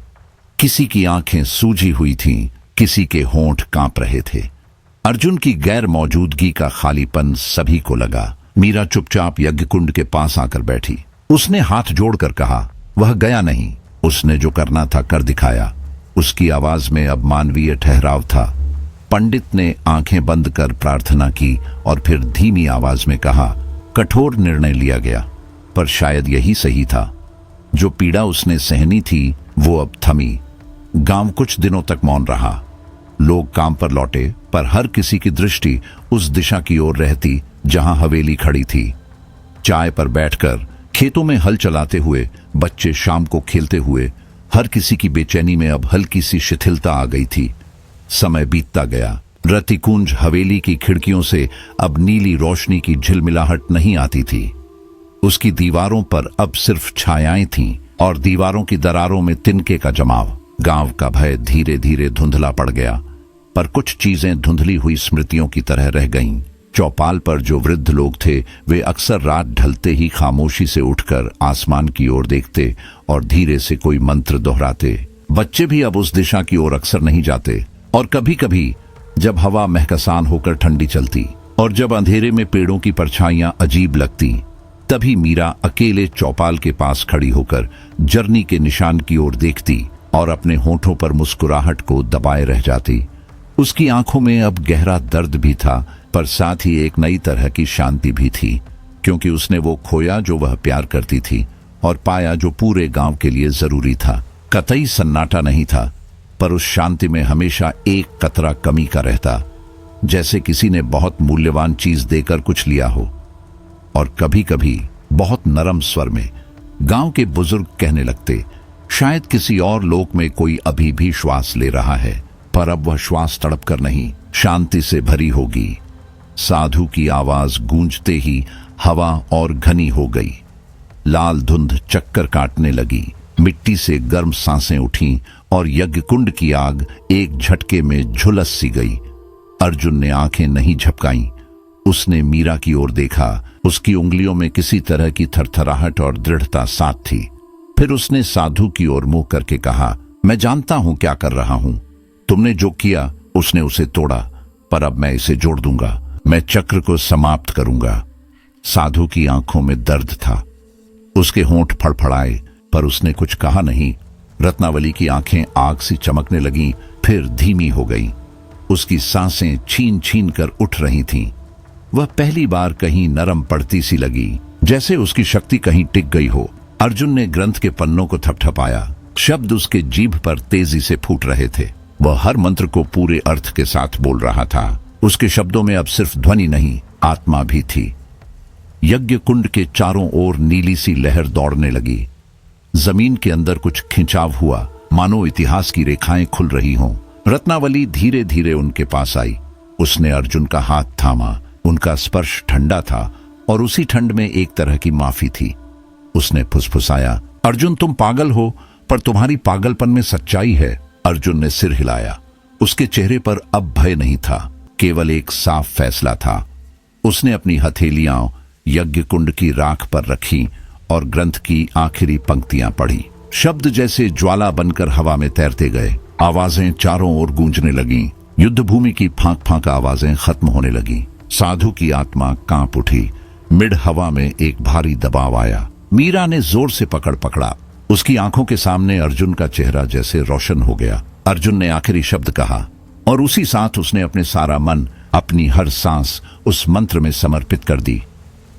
किसी की आंखें सूजी हुई थीं, किसी के होंठ कांप रहे थे। अर्जुन की गैर मौजूदगी का खालीपन सभी को लगा। मीरा चुपचाप यज्ञकुंड के पास आकर बैठी। उसने हाथ जोड़कर कहा, वह गया नहीं, उसने जो करना था कर दिखाया। उसकी आवाज में अब मानवीय ठहराव था। पंडित ने आंखें बंद कर प्रार्थना की और फिर धीमी आवाज में कहा, कठोर निर्णय लिया गया, पर शायद यही सही था। जो पीड़ा उसने सहनी थी वो अब थमी। गांव कुछ दिनों तक मौन रहा। लोग काम पर लौटे, पर हर किसी की दृष्टि उस दिशा की ओर रहती जहां हवेली खड़ी थी। चाय पर बैठकर, खेतों में हल चलाते हुए, बच्चे शाम को खेलते हुए, हर किसी की बेचैनी में अब हल्की सी शिथिलता आ गई थी। समय बीतता गया। रतिकुंज हवेली की खिड़कियों से अब नीली रोशनी की झिलमिलाहट नहीं आती थी। उसकी दीवारों पर अब सिर्फ छायाएं थीं और दीवारों की दरारों में तिनके का जमाव। गांव का भय धीरे धीरे धुंधला पड़ गया, पर कुछ चीजें धुंधली हुई स्मृतियों की तरह रह गईं। चौपाल पर जो वृद्ध लोग थे वे अक्सर रात ढलते ही खामोशी से उठकर आसमान की ओर देखते और धीरे से कोई मंत्र दोहराते। बच्चे भी अब उस दिशा की ओर अक्सर नहीं जाते। और कभी कभी जब हवा महकसान होकर ठंडी चलती और जब अंधेरे में पेड़ों की परछाइयां अजीब लगती, तभी मीरा अकेले चौपाल के पास खड़ी होकर जर्नी के निशान की ओर देखती और अपने होठों पर मुस्कुराहट को दबाए रह जाती। उसकी आंखों में अब गहरा दर्द भी था, पर साथ ही एक नई तरह की शांति भी थी, क्योंकि उसने वो खोया जो वह प्यार करती थी और पाया जो पूरे गांव के लिए जरूरी था। कतई सन्नाटा नहीं था, पर उस शांति में हमेशा एक कतरा कमी का रहता, जैसे किसी ने बहुत मूल्यवान चीज देकर कुछ लिया हो। और कभी कभी बहुत नरम स्वर में गांव के बुजुर्ग कहने लगते, शायद किसी और लोक में कोई अभी भी श्वास ले रहा है, पर अब वह श्वास तड़प कर नहीं, शांति से भरी होगी। साधु की आवाज गूंजते ही हवा और घनी हो गई। लाल धुंध चक्कर काटने लगी, मिट्टी से गर्म सांसें उठीं और यज्ञ कुंड की आग एक झटके में झुलस सी गई। अर्जुन ने आंखें नहीं झपकाईं। उसने मीरा की ओर देखा। उसकी उंगलियों में किसी तरह की थरथराहट और दृढ़ता साथ थी। फिर उसने साधु की ओर मुंह करके कहा, मैं जानता हूं क्या कर रहा हूं। तुमने जो किया उसने उसे तोड़ा, पर अब मैं इसे जोड़ दूंगा। मैं चक्र को समाप्त करूंगा। साधु की आंखों में दर्द था। उसके होंठ फड़फड़ाए, पर उसने कुछ कहा नहीं। रत्नावली की आंखें आग सी चमकने लगीं, फिर धीमी हो गईं। उसकी सांसें छीन छीन कर उठ रही थीं। वह पहली बार कहीं नरम पड़ती सी लगी, जैसे उसकी शक्ति कहीं टिक गई हो। अर्जुन ने ग्रंथ के पन्नों को थपथपाया। शब्द उसके जीभ पर तेजी से फूट रहे थे। वह हर मंत्र को पूरे अर्थ के साथ बोल रहा था। उसके शब्दों में अब सिर्फ ध्वनि नहीं, आत्मा भी थी। यज्ञ कुंड के चारों ओर नीली सी लहर दौड़ने लगी। जमीन के अंदर कुछ खिंचाव हुआ, मानो इतिहास की रेखाएं खुल रही हों। रत्नावली धीरे धीरे उनके पास आई। उसने अर्जुन का हाथ थामा। उनका स्पर्श ठंडा था और उसी ठंड में एक तरह की माफी थी। उसने फुसफुसाया, अर्जुन तुम पागल हो, पर तुम्हारी पागलपन में सच्चाई है। अर्जुन ने सिर हिलाया। उसके चेहरे पर अब भय नहीं था, केवल एक साफ फैसला था। उसने अपनी हथेलियां यज्ञ कुंड की राख पर रखी और ग्रंथ की आखिरी पंक्तियां पढ़ी। शब्द जैसे ज्वाला बनकर हवा में तैरते गए। आवाजें चारों ओर गूंजने लगीं। युद्ध भूमि की फांक फांक आवाजें खत्म होने लगीं। साधु की आत्मा कांप उठी। मिड हवा में एक भारी दबाव आया। मीरा ने जोर से पकड़ा। उसकी आंखों के सामने अर्जुन का चेहरा जैसे रोशन हो गया। अर्जुन ने आखिरी शब्द कहा और उसी साथ उसने अपने सारा मन, अपनी हर सांस उस मंत्र में समर्पित कर दी।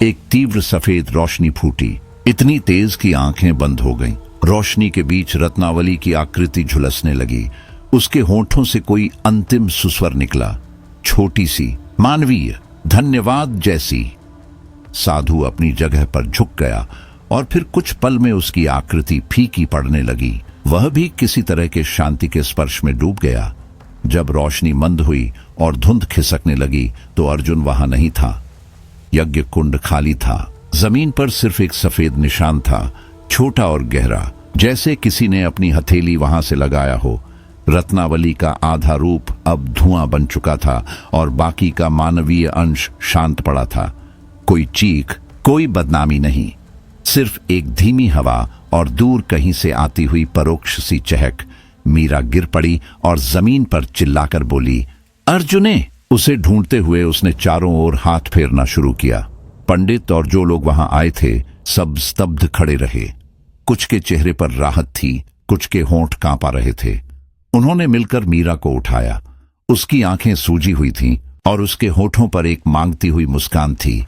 एक तीव्र सफेद रोशनी फूटी, इतनी तेज कि आंखें बंद हो गईं। रोशनी के बीच रत्नावली की आकृति झुलसने लगी। उसके होठों से कोई अंतिम सुस्वर निकला, छोटी सी, मानवीय, धन्यवाद जैसी। साधु अपनी जगह पर झुक गया और फिर कुछ पल में उसकी आकृति फीकी पड़ने लगी। वह भी किसी तरह के शांति के स्पर्श में डूब गया। जब रोशनी मंद हुई और धुंध खिसकने लगी तो अर्जुन वहां नहीं था। यज्ञ कुंड खाली था। जमीन पर सिर्फ एक सफेद निशान था, छोटा और गहरा, जैसे किसी ने अपनी हथेली वहां से लगाया हो। रत्नावली का आधा रूप अब धुआं बन चुका था और बाकी का मानवीय अंश शांत पड़ा था। कोई चीख, कोई बदनामी नहीं, सिर्फ एक धीमी हवा और दूर कहीं से आती हुई परोक्ष सी चहक। मीरा गिर पड़ी और जमीन पर चिल्लाकर बोली, अर्जुने! उसे ढूंढते हुए उसने चारों ओर हाथ फेरना शुरू किया। पंडित और जो लोग वहां आए थे सब स्तब्ध खड़े रहे। कुछ के चेहरे पर राहत थी, कुछ के होंठ कांपा रहे थे। उन्होंने मिलकर मीरा को उठाया। उसकी आंखें सूजी हुई थीं और उसके होठों पर एक मांगती हुई मुस्कान थी,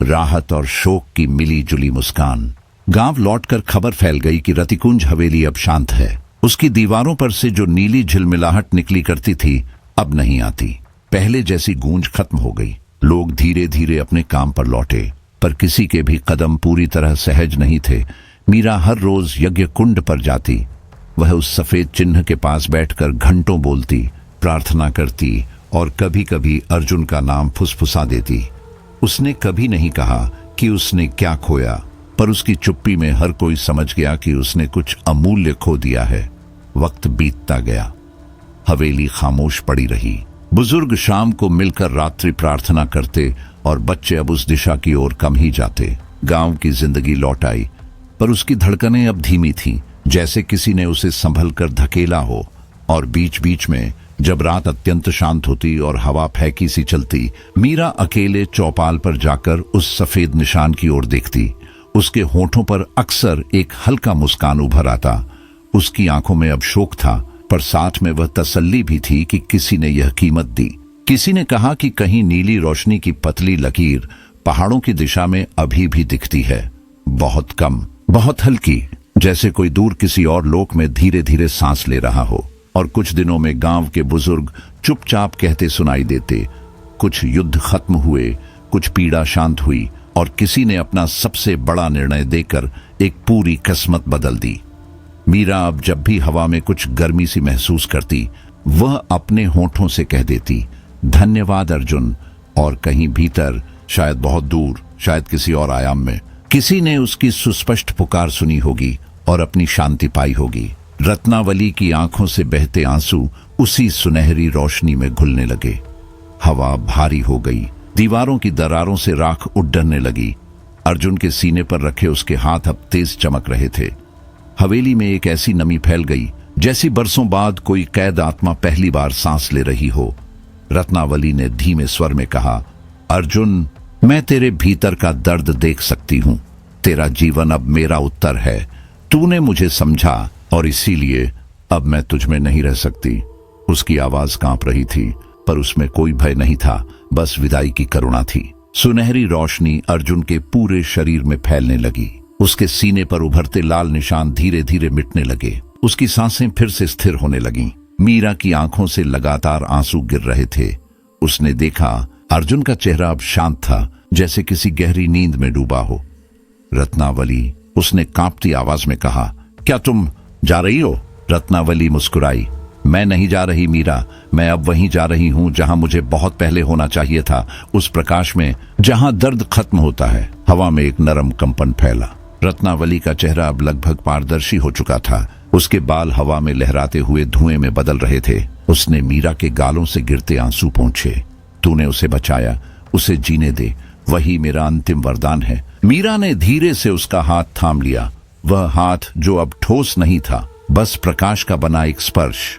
राहत और शोक की मिली जुली मुस्कान। गांव लौटकर खबर फैल गई कि रतिकुंज हवेली अब शांत है। उसकी दीवारों पर से जो नीली झिलमिलाहट निकली करती थी अब नहीं आती। पहले जैसी गूंज खत्म हो गई। लोग धीरे धीरे अपने काम पर लौटे, पर किसी के भी कदम पूरी तरह सहज नहीं थे। मीरा हर रोज यज्ञ कुंड पर जाती। वह उस सफेद चिन्ह के पास बैठकर घंटों बोलती, प्रार्थना करती और कभी कभी अर्जुन का नाम फुसफुसा देती। उसने कभी नहीं कहा कि उसने क्या खोया, पर उसकी चुप्पी में हर कोई समझ गया कि उसने कुछ अमूल्य खो दिया है। वक्त बीतता गया। हवेली खामोश पड़ी रही। बुजुर्ग शाम को मिलकर रात्रि प्रार्थना करते और बच्चे अब उस दिशा की ओर कम ही जाते। गांव की जिंदगी लौट आई, पर उसकी धड़कनें अब धीमी थीं, जैसे किसी ने उसे संभल कर धकेला हो। और बीच बीच में जब रात अत्यंत शांत होती और हवा फैकी सी चलती, मीरा अकेले चौपाल पर जाकर उस सफेद निशान की ओर देखती। उसके होठों पर अक्सर एक हल्का मुस्कान उभर आता। उसकी आंखों में अब शोक था, पर साथ में वह तसल्ली भी थी कि किसी ने यह कीमत दी। किसी ने कहा कि कहीं नीली रोशनी की पतली लकीर पहाड़ों की दिशा में अभी भी दिखती है, बहुत कम, बहुत हल्की, जैसे कोई दूर किसी और लोक में धीरे धीरे सांस ले रहा हो। और कुछ दिनों में गांव के बुजुर्ग चुपचाप कहते सुनाई देते, कुछ युद्ध खत्म हुए, कुछ पीड़ा शांत हुई और किसी ने अपना सबसे बड़ा निर्णय देकर एक पूरी किस्मत बदल दी। मीरा अब जब भी हवा में कुछ गर्मी सी महसूस करती, वह अपने होठों से कह देती, धन्यवाद अर्जुन। और कहीं भीतर, शायद बहुत दूर, शायद किसी और आयाम में, किसी ने उसकी सुस्पष्ट पुकार सुनी होगी और अपनी शांति पाई होगी। रत्नावली की आंखों से बहते आंसू उसी सुनहरी रोशनी में घुलने लगे। हवा भारी हो गई। दीवारों की दरारों से राख उड़ने लगी। अर्जुन के सीने पर रखे उसके हाथ अब तेज चमक रहे थे। हवेली में एक ऐसी नमी फैल गई जैसी बरसों बाद कोई कैद आत्मा पहली बार सांस ले रही हो। रत्नावली ने धीमे स्वर में कहा, अर्जुन, मैं तेरे भीतर का दर्द देख सकती हूं। तेरा जीवन अब मेरा उत्तर है। तूने मुझे समझा और इसीलिए अब मैं तुझ में नहीं रह सकती। उसकी आवाज कांप रही थी, पर उसमें कोई भय नहीं था, बस विदाई की करुणा थी। सुनहरी रोशनी अर्जुन के पूरे शरीर में फैलने लगी। उसके सीने पर उभरते लाल निशान धीरे धीरे मिटने लगे। उसकी सांसें फिर से स्थिर होने लगीं। मीरा की आंखों से लगातार आंसू गिर रहे थे। उसने देखा अर्जुन का चेहरा अब शांत था, जैसे किसी गहरी नींद में डूबा हो। रत्नावली, उसने कांपती आवाज में कहा, क्या तुम जा रही हो? रत्नावली मुस्कुराई, मैं नहीं जा रही मीरा, मैं अब वहीं जा रही हूं जहां मुझे बहुत पहले होना चाहिए था, उस प्रकाश में जहां दर्द खत्म होता है। हवा में एक नरम कंपन फैला। रत्नावली का चेहरा अब लगभग पारदर्शी हो चुका था। उसके बाल हवा में लहराते हुए धुएं में बदल रहे थे। उसने मीरा के गालों से गिरते आंसू पोंछे। तूने उसे बचाया, उसे जीने दे, वही मेरा अंतिम वरदान है। मीरा ने धीरे से उसका हाथ थाम लिया, वह हाथ जो अब ठोस नहीं था, बस प्रकाश का बना एक स्पर्श।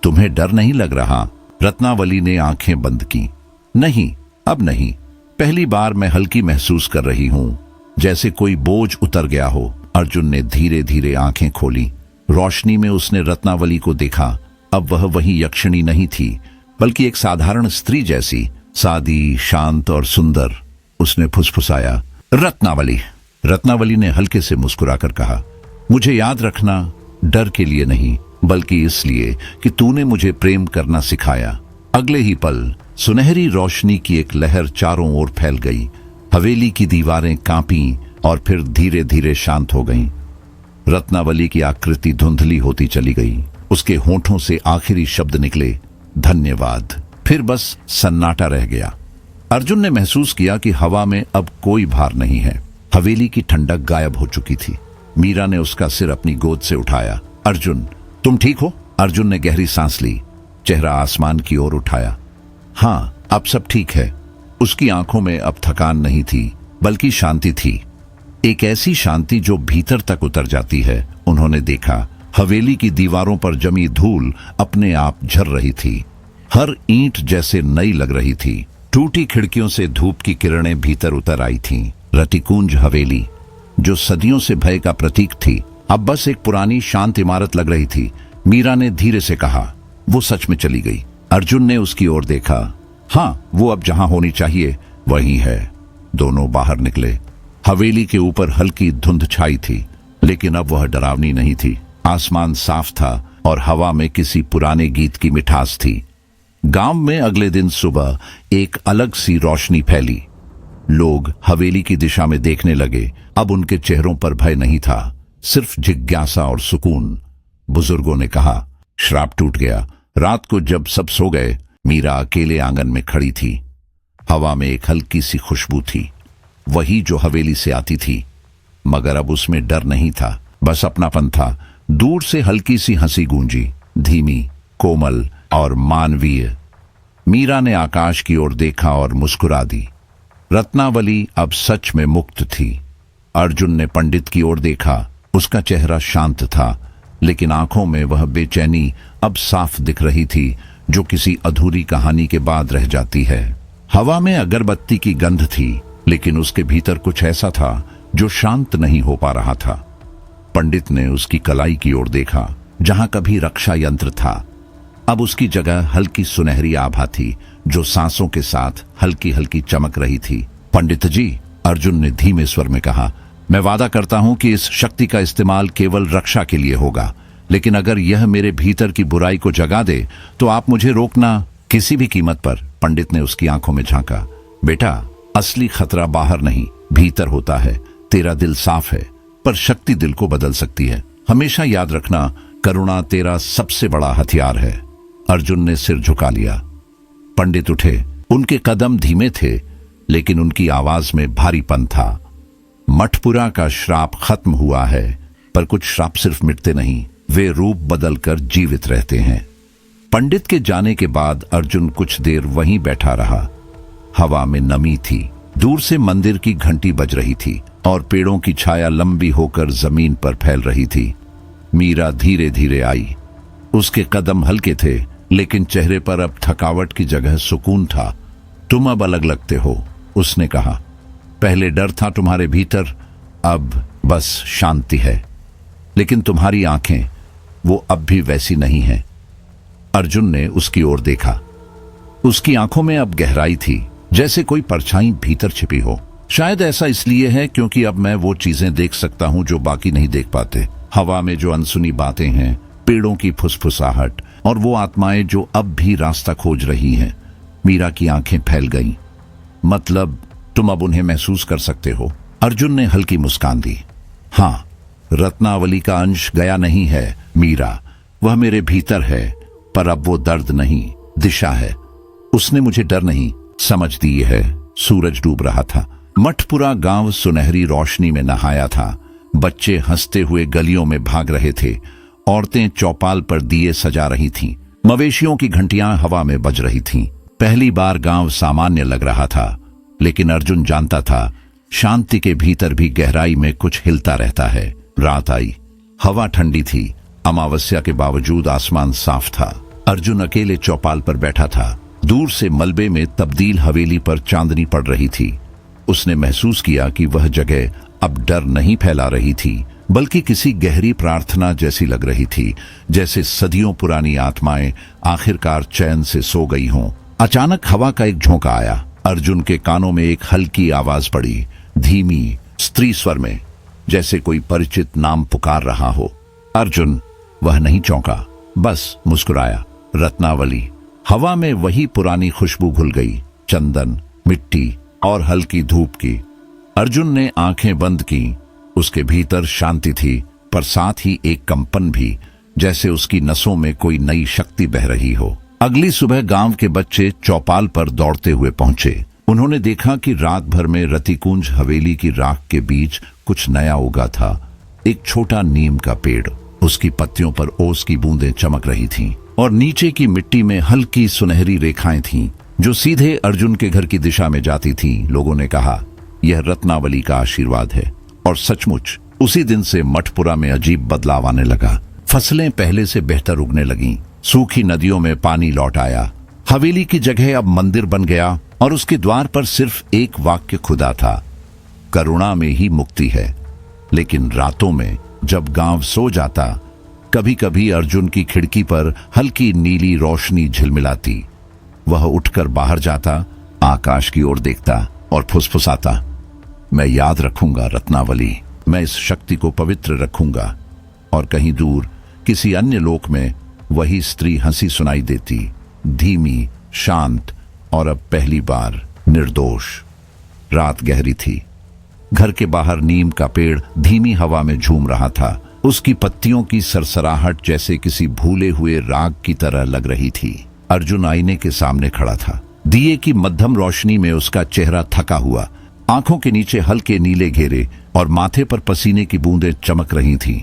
तुम्हें डर नहीं लग रहा? रत्नावली ने आंखें बंद की। नहीं, अब नहीं। पहली बार मैं हल्की महसूस कर रही हूं, जैसे कोई बोझ उतर गया हो। अर्जुन ने धीरे धीरे आंखें खोली। रोशनी में उसने रत्नावली को देखा। अब वह वही यक्षिणी नहीं थी, बल्कि एक साधारण स्त्री जैसी, सादी, शांत और सुंदर। उसने फुसफुसाया, रत्नावली। रत्नावली ने हल्के से मुस्कुराकर कहा, मुझे याद रखना, डर के लिए नहीं, बल्कि इसलिए कि तूने मुझे प्रेम करना सिखाया। अगले ही पल सुनहरी रोशनी की एक लहर चारों ओर फैल गई। हवेली की दीवारें कांपीं और फिर धीरे धीरे शांत हो गईं। रत्नावली की आकृति धुंधली होती चली गई। उसके होठों से आखिरी शब्द निकले, धन्यवाद। फिर बस सन्नाटा रह गया। अर्जुन ने महसूस किया कि हवा में अब कोई भार नहीं है। हवेली की ठंडक गायब हो चुकी थी। मीरा ने उसका सिर अपनी गोद से उठाया। अर्जुन, तुम ठीक हो? अर्जुन ने गहरी सांस ली, चेहरा आसमान की ओर उठाया। हाँ, अब सब ठीक है। उसकी आंखों में अब थकान नहीं थी, बल्कि शांति थी, एक ऐसी शांति जो भीतर तक उतर जाती है। उन्होंने देखा हवेली की दीवारों पर जमी धूल अपने आप झर रही थी। हर ईंट जैसे नई लग रही थी। टूटी खिड़कियों से धूप की किरणें भीतर उतर आई थीं। रतिकुंज हवेली, जो सदियों से भय का प्रतीक थी, अब बस एक पुरानी शांत इमारत लग रही थी। मीरा ने धीरे से कहा, वो सच में चली गई। अर्जुन ने उसकी ओर देखा। हाँ, वो अब जहां होनी चाहिए वहीं है। दोनों बाहर निकले। हवेली के ऊपर हल्की धुंध छाई थी, लेकिन अब वह डरावनी नहीं थी। आसमान साफ था और हवा में किसी पुराने गीत की मिठास थी। गांव में अगले दिन सुबह एक अलग सी रोशनी फैली। लोग हवेली की दिशा में देखने लगे। अब उनके चेहरों पर भय नहीं था, सिर्फ जिज्ञासा और सुकून। बुजुर्गों ने कहा, श्राप टूट गया। रात को जब सब सो गए, मीरा अकेले आंगन में खड़ी थी। हवा में एक हल्की सी खुशबू थी, वही जो हवेली से आती थी, मगर अब उसमें डर नहीं था, बस अपनापन था। दूर से हल्की सी हंसी गूंजी, धीमी, कोमल और मानवीय। मीरा ने आकाश की ओर देखा और मुस्कुरा दी। रत्नावली अब सच में मुक्त थी। अर्जुन ने पंडित की ओर देखा। उसका चेहरा शांत था, लेकिन आंखों में वह बेचैनी अब साफ दिख रही थी, जो किसी अधूरी कहानी के बाद रह जाती है। हवा में अगरबत्ती की गंध थी, लेकिन उसके भीतर कुछ ऐसा था जो शांत नहीं हो पा रहा था। पंडित ने उसकी कलाई की ओर देखा, जहां कभी रक्षा यंत्र था। अब उसकी जगह हल्की सुनहरी आभा थी, जो सांसों के साथ हल्की हल्की चमक रही थी। पंडित जी, अर्जुन ने धीमे स्वर में कहा, मैं वादा करता हूं कि इस शक्ति का इस्तेमाल केवल रक्षा के लिए होगा, लेकिन अगर यह मेरे भीतर की बुराई को जगा दे तो आप मुझे रोकना किसी भी कीमत पर। पंडित ने उसकी आंखों में झांका। बेटा, असली खतरा बाहर नहीं, भीतर होता है। तेरा दिल साफ है, पर शक्ति दिल को बदल सकती है। हमेशा याद रखना, करुणा तेरा सबसे बड़ा हथियार है। अर्जुन ने सिर झुका लिया। पंडित उठे। उनके कदम धीमे थे, लेकिन उनकी आवाज में भारीपन था। मठपुरा का श्राप खत्म हुआ है, पर कुछ श्राप सिर्फ मिटते नहीं, वे रूप बदलकर जीवित रहते हैं। पंडित के जाने के बाद अर्जुन कुछ देर वहीं बैठा रहा। हवा में नमी थी। दूर से मंदिर की घंटी बज रही थी और पेड़ों की छाया लंबी होकर जमीन पर फैल रही थी। मीरा धीरे धीरे आई। उसके कदम हल्के थे, लेकिन चेहरे पर अब थकावट की जगह सुकून था। तुम अब अलग लगते हो, उसने कहा। पहले डर था तुम्हारे भीतर, अब बस शांति है। लेकिन तुम्हारी आंखें, वो अब भी वैसी नहीं हैं। अर्जुन ने उसकी ओर देखा। उसकी आंखों में अब गहराई थी, जैसे कोई परछाई भीतर छिपी हो। शायद ऐसा इसलिए है क्योंकि अब मैं वो चीजें देख सकता हूं जो बाकी नहीं देख पाते। हवा में जो अनसुनी बातें हैं, पेड़ों की फुसफुसाहट और वो आत्माएं जो अब भी रास्ता खोज रही हैं। मीरा की आंखें फैल गईं। मतलब तुम अब उन्हें महसूस कर सकते हो? अर्जुन ने हल्की मुस्कान दी। हाँ, रत्नावली का अंश गया नहीं है मीरा, वह मेरे भीतर है, पर अब वो दर्द नहीं, दिशा है। उसने मुझे डर नहीं, समझ दी है। सूरज डूब रहा था। मठपुरा गांव सुनहरी रोशनी में नहाया था। बच्चे हंसते हुए गलियों में भाग रहे थे। औरतें चौपाल पर दिए सजा रही थीं। मवेशियों की घंटियां हवा में बज रही थीं। पहली बार गांव सामान्य लग रहा था, लेकिन अर्जुन जानता था, शांति के भीतर भी गहराई में कुछ हिलता रहता है। रात आई। हवा ठंडी थी। अमावस्या के बावजूद आसमान साफ था। अर्जुन अकेले चौपाल पर बैठा था। दूर से मलबे में तब्दील हवेली पर चांदनी पड़ रही थी। उसने महसूस किया कि वह जगह अब डर नहीं फैला रही थी, बल्कि किसी गहरी प्रार्थना जैसी लग रही थी, जैसे सदियों पुरानी आत्माएं आखिरकार चैन से सो गई हों। अचानक हवा का एक झोंका आया। अर्जुन के कानों में एक हल्की आवाज पड़ी, धीमी, स्त्री स्वर में, जैसे कोई परिचित नाम पुकार रहा हो। अर्जुन, वह नहीं चौंका, बस मुस्कुराया। रत्नावली। हवा में वही पुरानी खुशबू घुल गई, चंदन, मिट्टी और हल्की धूप की। अर्जुन ने आंखें बंद की। उसके भीतर शांति थी, पर साथ ही एक कंपन भी, जैसे उसकी नसों में कोई नई शक्ति बह रही हो। अगली सुबह गांव के बच्चे चौपाल पर दौड़ते हुए पहुंचे। उन्होंने देखा कि रात भर में रतिकुंज हवेली की राख के बीच कुछ नया उगा था। एक छोटा नीम का पेड़, उसकी पत्तियों पर ओस की बूंदें चमक रही थीं और नीचे की मिट्टी में हल्की सुनहरी रेखाएं थीं, जो सीधे अर्जुन के घर की दिशा में जाती थीं। लोगों ने कहा, यह रत्नावली का आशीर्वाद है। और सचमुच उसी दिन से मठपुरा में अजीब बदलाव आने लगा। फसलें पहले से बेहतर उगने लगीं। सूखी नदियों में पानी लौट आया। हवेली की जगह अब मंदिर बन गया और उसके द्वार पर सिर्फ एक वाक्य खुदा था, करुणा में ही मुक्ति है। लेकिन रातों में जब गांव सो जाता, कभी कभी अर्जुन की खिड़की पर हल्की नीली रोशनी झिलमिलाती। वह उठकर बाहर जाता, आकाश की ओर देखता और फुसफुसाता, मैं याद रखूंगा रत्नावली, मैं इस शक्ति को पवित्र रखूंगा। और कहीं दूर किसी अन्य लोक में वही स्त्री हंसी सुनाई देती, धीमी, शांत और अब पहली बार निर्दोष। रात गहरी थी। घर के बाहर नीम का पेड़ धीमी हवा में झूम रहा था। उसकी पत्तियों की सरसराहट जैसे किसी भूले हुए राग की तरह लग रही थी। अर्जुन आईने के सामने खड़ा था। दिए की मध्यम रोशनी में उसका चेहरा थका हुआ, आंखों के नीचे हल्के नीले घेरे और माथे पर पसीने की बूंदें चमक रही थीं।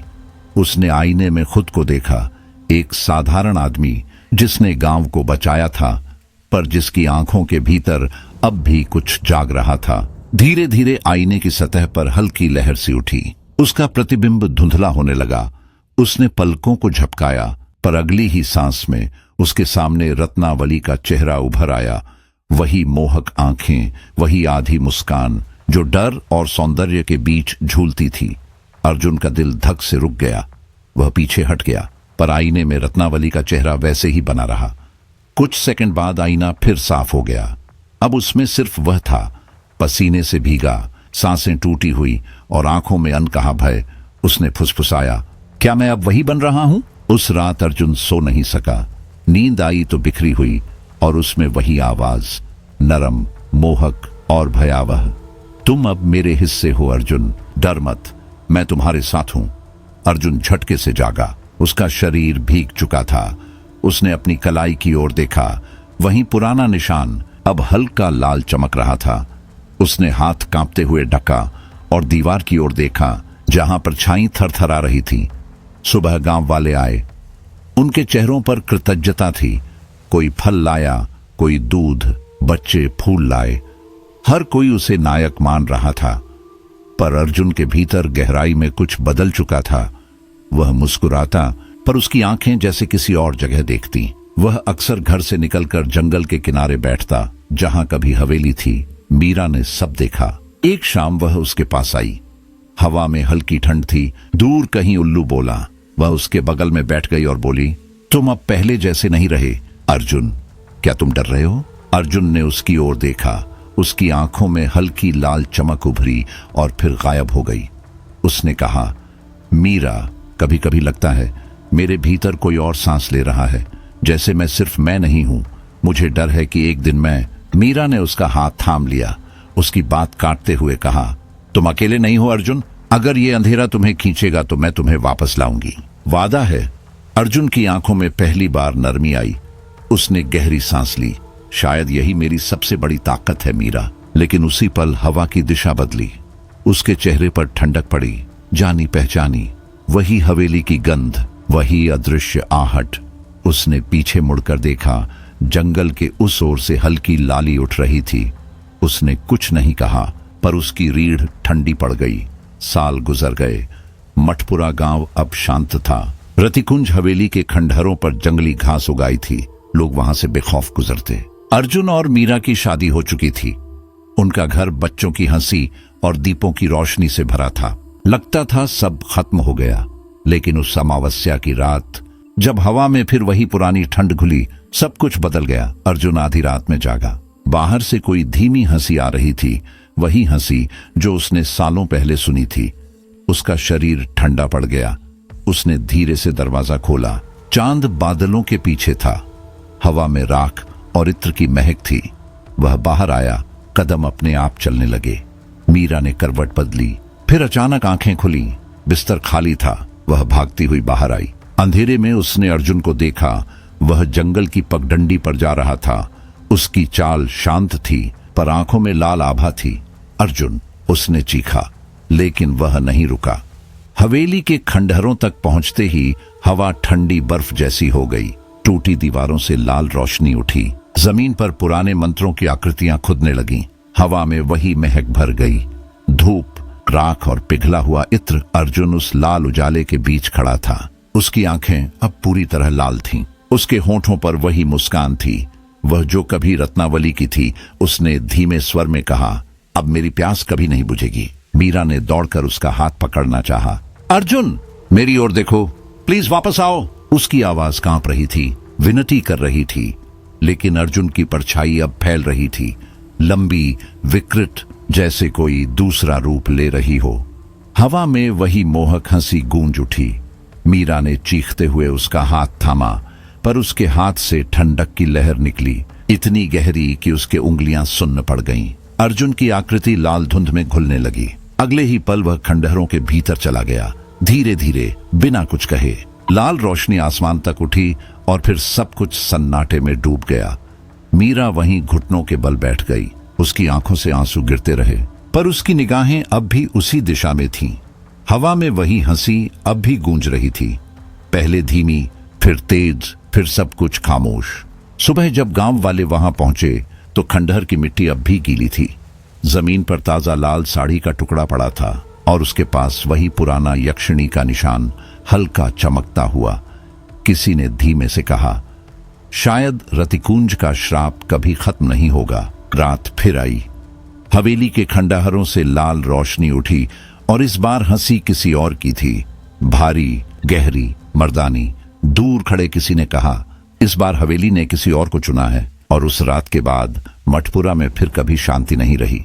उसने आईने में खुद को देखा, एक साधारण आदमी जिसने गांव को बचाया था, पर जिसकी आंखों के भीतर अब भी कुछ जाग रहा था। धीरे धीरे आईने की सतह पर हल्की लहर सी उठी। उसका प्रतिबिंब धुंधला होने लगा। उसने पलकों को झपकाया, पर अगली ही सांस में उसके सामने रत्नावली का चेहरा उभर आया। वही मोहक आंखें, वही आधी मुस्कान जो डर और सौंदर्य के बीच झूलती थी। अर्जुन का दिल धक से रुक गया। वह पीछे हट गया, पर आईने में रत्नावली का चेहरा वैसे ही बना रहा। कुछ सेकंड बाद आईना फिर साफ हो गया। अब उसमें सिर्फ वह था, पसीने से भीगा, सांसें टूटी हुई और आंखों में अनकहा भय। उसने फुसफुसाया, क्या मैं अब वही बन रहा हूं? उस रात अर्जुन सो नहीं सका। नींद आई तो बिखरी हुई, और उसमें वही आवाज, नरम, मोहक और भयावह, तुम अब मेरे हिस्से हो अर्जुन, डर मत, मैं तुम्हारे साथ हूं। अर्जुन झटके से जागा। उसका शरीर भीग चुका था। उसने अपनी कलाई की ओर देखा। वहीं पुराना निशान अब हल्का लाल चमक रहा था। उसने हाथ कांपते हुए ढका और दीवार की ओर देखा, जहां परछाई थरथरा रही थी। सुबह गांव वाले आए। उनके चेहरों पर कृतज्ञता थी। कोई फल लाया, कोई दूध, बच्चे फूल लाए। हर कोई उसे नायक मान रहा था। पर अर्जुन के भीतर गहराई में कुछ बदल चुका था। वह मुस्कुराता, पर उसकी आंखें जैसे किसी और जगह देखती। वह अक्सर घर से निकलकर जंगल के किनारे बैठता, जहां कभी हवेली थी। मीरा ने सब देखा। एक शाम वह उसके पास आई। हवा में हल्की ठंड थी। दूर कहीं उल्लू बोला। वह उसके बगल में बैठ गई और बोली, तुम अब पहले जैसे नहीं रहे अर्जुन, क्या तुम डर रहे हो? अर्जुन ने उसकी ओर देखा। उसकी आंखों में हल्की लाल चमक उभरी और फिर गायब हो गई। उसने कहा, मीरा, कभी कभी लगता है मेरे भीतर कोई और सांस ले रहा है, जैसे मैं सिर्फ मैं नहीं हूं। मुझे डर है कि एक दिन मैं। मीरा ने उसका हाथ थाम लिया। उसकी बात काटते हुए कहा, तुम अकेले नहीं हो अर्जुन, अगर ये अंधेरा तुम्हें खींचेगा तो मैं तुम्हें वापस लाऊंगी, वादा है। अर्जुन की आंखों में पहली बार नरमी आई। उसने गहरी सांस ली। शायद यही मेरी सबसे बड़ी ताकत है मीरा। लेकिन उसी पल हवा की दिशा बदली। उसके चेहरे पर ठंडक पड़ी, जानी पहचानी, वही हवेली की गंध, वही अदृश्य आहट। उसने पीछे मुड़कर देखा। जंगल के उस ओर से हल्की लाली उठ रही थी। उसने कुछ नहीं कहा, पर उसकी रीढ़ ठंडी पड़ गई। साल गुजर गए। मठपुरा गांव अब शांत था। रतिकुंज हवेली के खंडहरों पर जंगली घास उगाई थी। लोग वहां से बेखौफ गुजरते। अर्जुन और मीरा की शादी हो चुकी थी। उनका घर बच्चों की हंसी और दीपों की रोशनी से भरा था। लगता था सब खत्म हो गया। लेकिन उस अमावस्या की रात, जब हवा में फिर वही पुरानी ठंड घुली, सब कुछ बदल गया। अर्जुन आधी रात में जागा। बाहर से कोई धीमी हंसी आ रही थी, वही हंसी जो उसने सालों पहले सुनी थी। उसका शरीर ठंडा पड़ गया। उसने धीरे से दरवाजा खोला। चांद बादलों के पीछे था। हवा में राख और इत्र की महक थी। वह बाहर आया। कदम अपने आप चलने लगे। मीरा ने करवट बदली। फिर अचानक आंखें खुली। बिस्तर खाली था। वह भागती हुई बाहर आई। अंधेरे में उसने अर्जुन को देखा। वह जंगल की पगडंडी पर जा रहा था। उसकी चाल शांत थी, पर आंखों में लाल आभा थी। अर्जुन, उसने चीखा, लेकिन वह नहीं रुका। हवेली के खंडहरों तक पहुंचते ही हवा ठंडी बर्फ जैसी हो गई। टूटी दीवारों से लाल रोशनी उठी। जमीन पर पुराने मंत्रों की आकृतियां खुदने लगीं। हवा में वही महक भर गई, धूप, राख और पिघला हुआ इत्र। अर्जुन उस लाल उजाले के बीच खड़ा था। उसकी आंखें अब पूरी तरह लाल थीं। उसके होठों पर वही मुस्कान थी, वह जो कभी रत्नावली की थी। उसने धीमे स्वर में कहा, अब मेरी प्यास कभी नहीं बुझेगी। मीरा ने दौड़कर उसका हाथ पकड़ना चाहा। अर्जुन, मेरी ओर देखो, प्लीज वापस आओ। उसकी आवाज कांप रही थी, विनती कर रही थी, लेकिन अर्जुन की परछाई अब फैल रही थी, लंबी, विकृत, जैसे कोई दूसरा रूप ले रही हो। हवा में वही मोहक हंसी गूंज उठी। मीरा ने चीखते हुए उसका हाथ थामा, पर उसके हाथ से ठंडक की लहर निकली, इतनी गहरी कि उसके उंगलियां सुन्न पड़ गईं। अर्जुन की आकृति लाल धुंध में घुलने लगी। अगले ही पल वह खंडहरों के भीतर चला गया, धीरे धीरे, बिना कुछ कहे। लाल रोशनी आसमान तक उठी और फिर सब कुछ सन्नाटे में डूब गया। मीरा वहीं घुटनों के बल बैठ गई। उसकी आंखों से आंसू गिरते रहे, पर उसकी निगाहें अब भी उसी दिशा में थीं। हवा में वही हंसी अब भी गूंज रही थी, पहले धीमी, फिर तेज, फिर सब कुछ खामोश। सुबह जब गांव वाले वहां पहुंचे तो खंडहर की मिट्टी अब भी गीली थी। जमीन पर ताजा लाल साड़ी का टुकड़ा पड़ा था और उसके पास वही पुराना यक्षिणी का निशान हल्का चमकता हुआ। किसी ने धीमे से कहा, शायद रतिकुंज का श्राप कभी खत्म नहीं होगा। रात फिर आई। हवेली के खंडहरों से लाल रोशनी उठी और इस बार हंसी किसी और की थी, भारी, गहरी, मर्दानी। दूर खड़े किसी ने कहा, इस बार हवेली ने किसी और को चुना है। और उस रात के बाद मठपुरा में फिर कभी शांति नहीं रही।